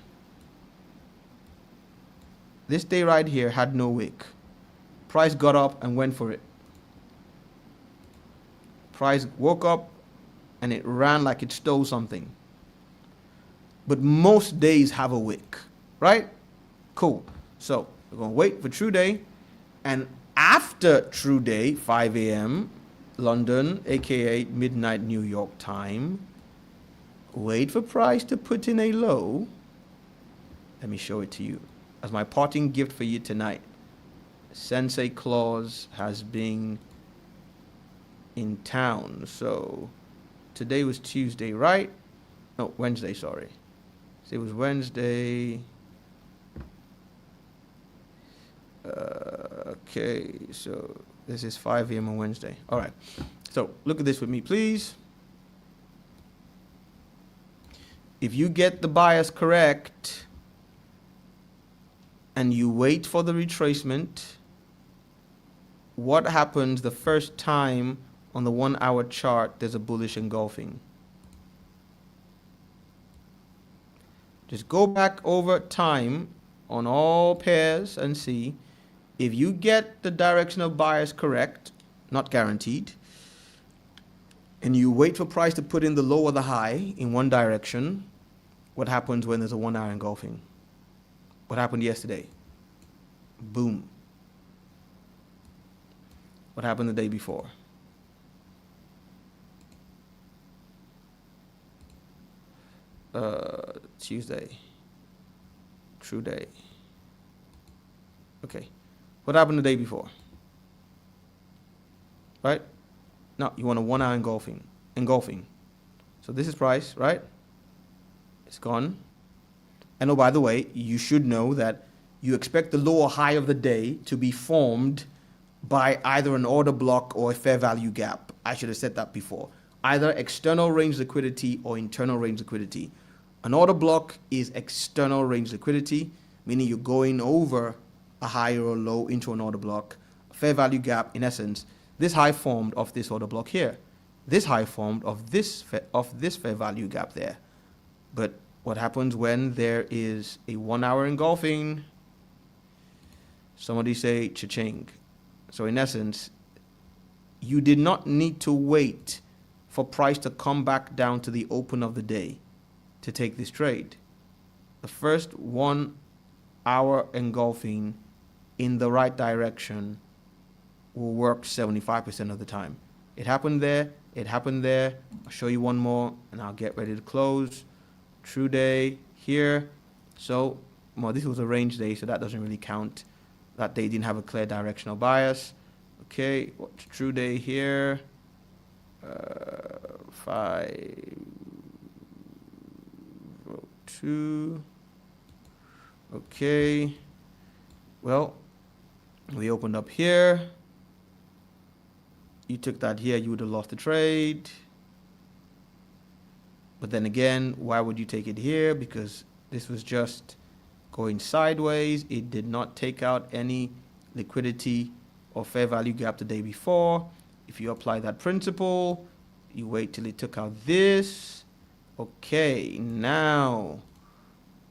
This day right here had no wick. Price got up and went for it. Price woke up and it ran like it stole something. But most days have a wick, right? Cool. So we're going to wait for true day. And after true day, 5 a.m. London, aka midnight New York time, wait for price to put in a low. Let me show it to you. As my parting gift for you tonight, Sensei Claus has been in town. So today was Tuesday, right? No, Wednesday, sorry. It was Wednesday. Okay, so this is 5 a.m. on Wednesday. All right. So look at this with me, please. If you get the bias correct and you wait for the retracement, what happens the first time on the 1 hour chart there's a bullish engulfing? Just go back over time on all pairs and see if you get the directional bias correct, not guaranteed, and you wait for price to put in the low or the high in one direction, what happens when there's a 1 hour engulfing? What happened yesterday? Boom. What happened the day before? Tuesday. True day. Okay. What happened the day before? Right? Now, you want a 1 hour engulfing. So this is price, right? It's gone. And oh, by the way, you should know that you expect the low or high of the day to be formed by either an order block or a fair value gap. I should have said that before. Either external range liquidity or internal range liquidity. An order block is external range liquidity, meaning you're going over a high or a low into an order block. A fair value gap, in essence, this high formed of this order block here. This high formed of this fair value gap there. But what happens when there is a 1 hour engulfing? Somebody say cha-ching. So in essence, you did not need to wait for price to come back down to the open of the day to take this trade. The first 1 hour engulfing in the right direction will work 75% of the time. It happened there. I'll show you one more and I'll get ready to close. True day here. So, well, this was a range day, so that doesn't really count. That day didn't have a clear directional bias. Okay, what's true day here? 502. Okay. Well, we opened up here. You took that here, you would have lost the trade. But then again, why would you take it here? Because this was just going sideways. It did not take out any liquidity or fair value gap the day before. If you apply that principle, you wait till it took out this. Okay, now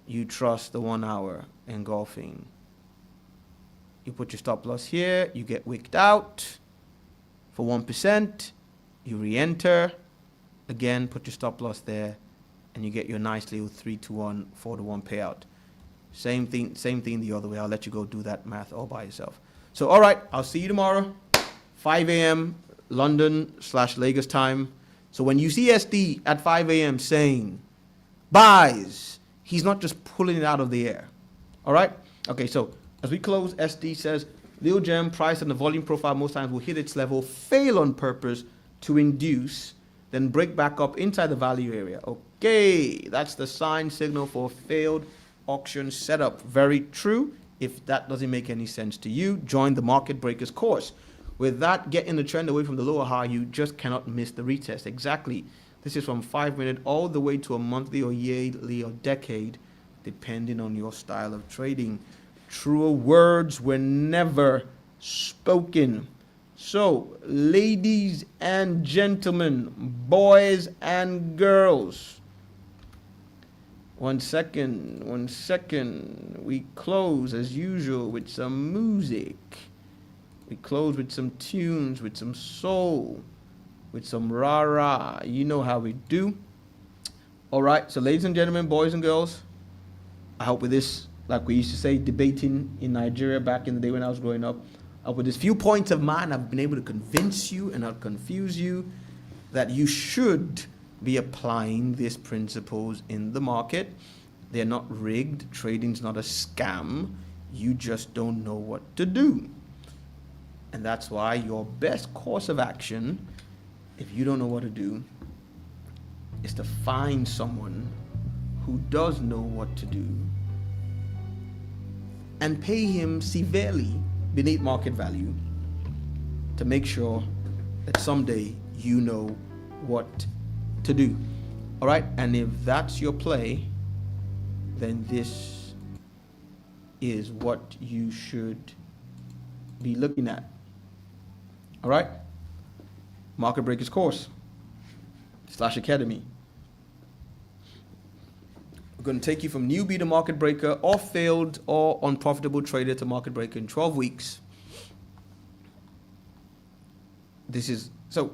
you trust the 1 hour engulfing. You put your stop loss here, you get wicked out for 1%, you re-enter, again, put your stop loss there, and you get your nice little 3-to-1, 4-to-1 payout. Same thing the other way. I'll let you go do that math all by yourself. So, all right, I'll see you tomorrow, 5 a.m. London/Lagos time. So when you see SD at 5 a.m. saying buys, he's not just pulling it out of the air. All right? Okay, so as we close, SD says, Leo Gem price and the volume profile most times will hit its level, fail on purpose to induce, then break back up inside the value area. Okay, that's the sign signal for failed auction setup. Very true. If that doesn't make any sense to you, join the Market Breakers course. With that, getting the trend away from the lower high, you just cannot miss the retest. Exactly. This is from 5 minute all the way to a monthly or yearly or decade, depending on your style of trading. Truer words were never spoken. So, ladies and gentlemen, boys and girls, one second. We close as usual with some music. We close with some tunes, with some soul, with some rah-rah. You know how we do. All right, so ladies and gentlemen, boys and girls, I hope with this, like we used to say, debating in Nigeria back in the day when I was growing up, with this few points of mine, I've been able to convince you and not confuse you that you should be applying these principles in the market. They're not rigged. Trading's not a scam. You just don't know what to do. And that's why your best course of action, if you don't know what to do, is to find someone who does know what to do and pay him severely beneath market value to make sure that someday you know what to do. All right, and if that's your play, then this is what you should be looking at. All right, Market Breakers course /academy. We're going to take you from newbie to market breaker, or failed or unprofitable trader to market breaker in 12 weeks. So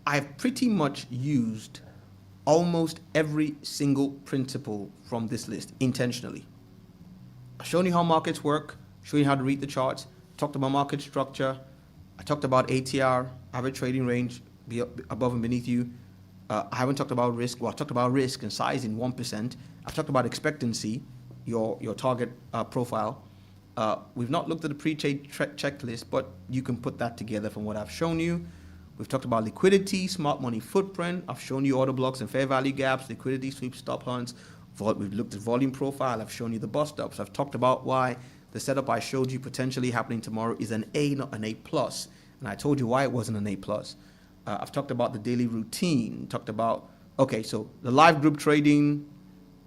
I've pretty much used almost every single principle from this list intentionally. I've shown you how markets work, shown you how to read the charts, talked about market structure, I talked about ATR, average trading range, be above and beneath you. I haven't talked about risk. Well, I talked about risk and size in 1%. I've talked about expectancy, your target profile. We've not looked at the pre-trade checklist, but you can put that together from what I've shown you. We've talked about liquidity, smart money footprint. I've shown you order blocks and fair value gaps, liquidity sweeps, stop hunts. We've looked at volume profile. I've shown you the bust stops. I've talked about why the setup I showed you potentially happening tomorrow is an A, not an A plus. And I told you why it wasn't an A plus. I've talked about the daily routine. Talked about, okay, so the live group trading,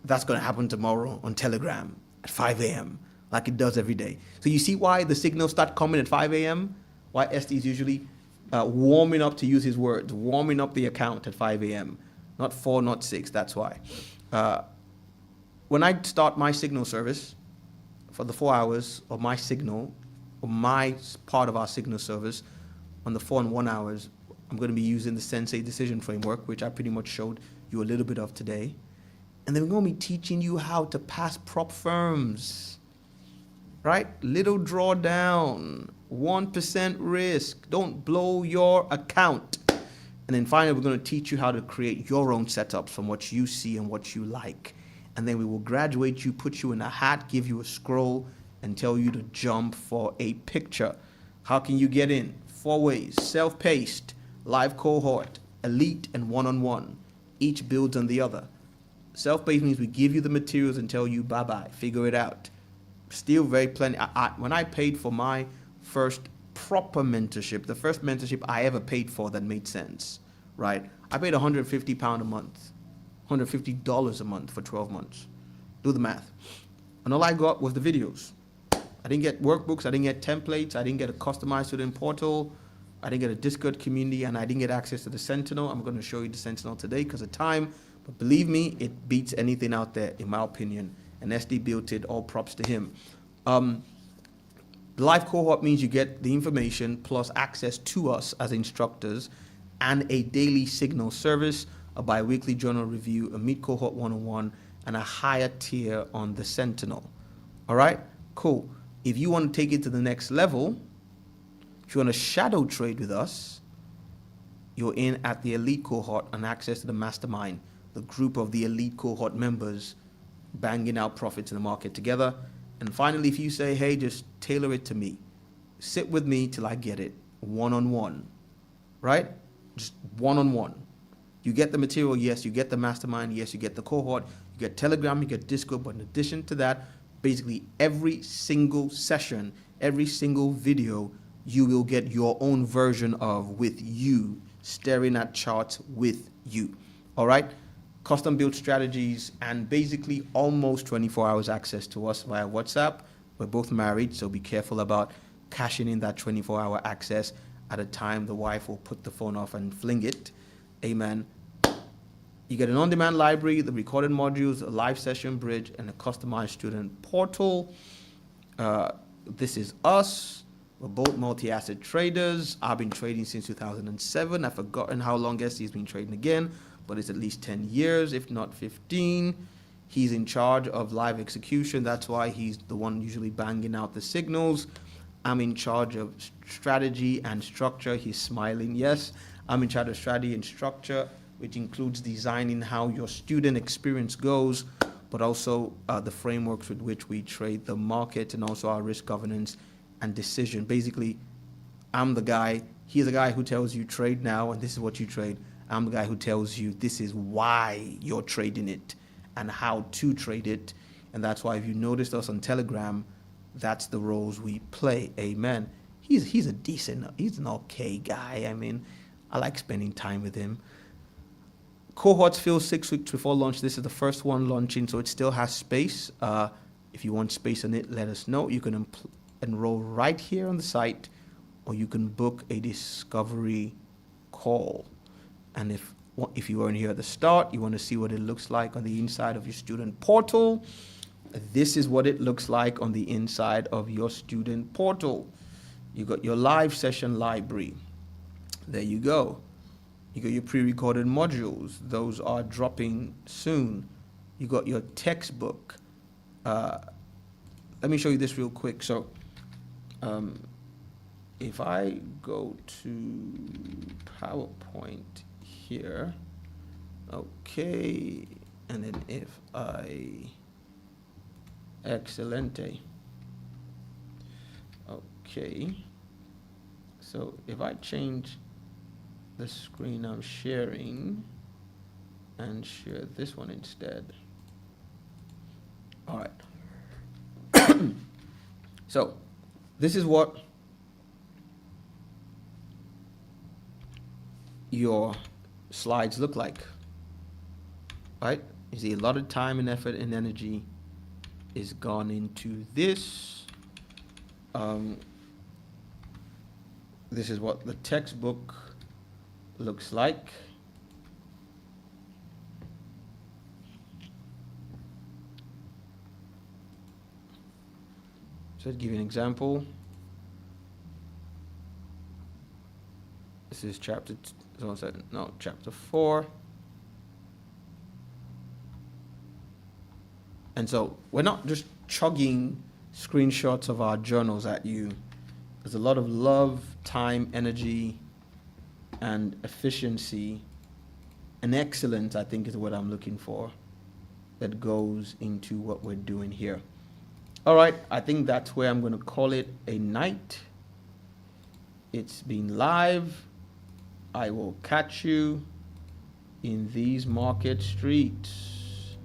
that's going to happen tomorrow on Telegram at 5 a.m. like it does every day. So you see why the signals start coming at 5 a.m.? Why SD is usually warming up, to use his words, warming up the account at 5 a.m. Not 4, not 6, that's why. When I start my signal service for the 4 hours of my signal, or my part of our signal service on the 4 and 1 hours, I'm going to be using the Sensei decision framework, which I pretty much showed you a little bit of today. And then we're going to be teaching you how to pass prop firms, right? Little drawdown, 1% risk. Don't blow your account. And then finally, we're going to teach you how to create your own setups from what you see and what you like. And then we will graduate you, put you in a hat, give you a scroll, and tell you to jump for a picture. How can you get in? 4 ways: self-paced, live cohort, elite, and one-on-one. Each builds on the other. Self-paced means we give you the materials and tell you bye-bye, figure it out. Still very plenty. When I paid for my first proper mentorship, the first mentorship I ever paid for that made sense, right? I paid £150 a month, $150 a month for 12 months. Do the math. And all I got was the videos. I didn't get workbooks, I didn't get templates, I didn't get a customized student portal, I didn't get a Discord community, and I didn't get access to the Sentinel. I'm going to show you the Sentinel today because of time, but believe me, it beats anything out there, in my opinion. And SD built it, all props to him. The live cohort means you get the information plus access to us as instructors and a daily signal service, a bi-weekly journal review, a Meet Cohort 101, and a higher tier on the Sentinel. All right, cool. If you want to take it to the next level, if you want to shadow trade with us, you're in at the elite cohort and access to the mastermind, the group of the elite cohort members banging out profits in the market together. And finally, if you say, hey, just tailor it to me, sit with me till I get it, one-on-one, right? Just one-on-one. You get the material, yes. You get the mastermind, yes. You get the cohort, you get Telegram, you get Discord. But in addition to that, basically every single session, every single video, you will get your own version of with you, staring at charts with you, all right? Custom built strategies and basically almost 24 hours access to us via WhatsApp. We're both married, so be careful about cashing in that 24-hour access at a time the wife will put the phone off and fling it. Amen. You get an on-demand library, the recorded modules, a live session bridge, and a customized student portal. This is us. We're both multi-asset traders. I've been trading since 2007. I've forgotten how long SD's been trading again, but it's at least 10 years, if not 15. He's in charge of live execution. That's why he's the one usually banging out the signals. I'm in charge of strategy and structure. He's smiling, yes. I'm in charge of strategy and structure, which includes designing how your student experience goes, but also the frameworks with which we trade the market and also our risk governance and decision. Basically, I'm the guy, he's the guy who tells you trade now and this is what you trade. I'm the guy who tells you this is why you're trading it and how to trade it. And that's why if you noticed us on Telegram, that's the roles we play. Amen. He's a decent, he's an okay guy. I mean, I like spending time with him. Cohorts fill 6 weeks before launch. This is the first one launching, so it still has space. If you want space on it, let us know. You can enroll right here on the site, or you can book a discovery call. And if you weren't here at the start, you want to see what it looks like on the inside of your student portal, this is what it looks like on the inside of your student portal. You got your live session library. There you go. You got your pre-recorded modules. Those are dropping soon. You got your textbook. Let me show you this real quick. So if I go to PowerPoint here, okay, and then if I, excelente, okay, so if I change the screen I'm sharing and share this one instead. All right. So this is what your slides look like, right? You see a lot of time and effort and energy is gone into this. This is what the textbook looks like. So to give you an example, this is chapter chapter 4. And so we're not just chugging screenshots of our journals at you. There's a lot of love, time, energy, and efficiency, and excellence, I think is what I'm looking for, that goes into what we're doing here. All right, I think that's where I'm going to call it a night. It's been live. I will catch you in these market streets.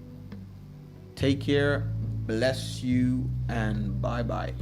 Take care, bless you, and bye-bye.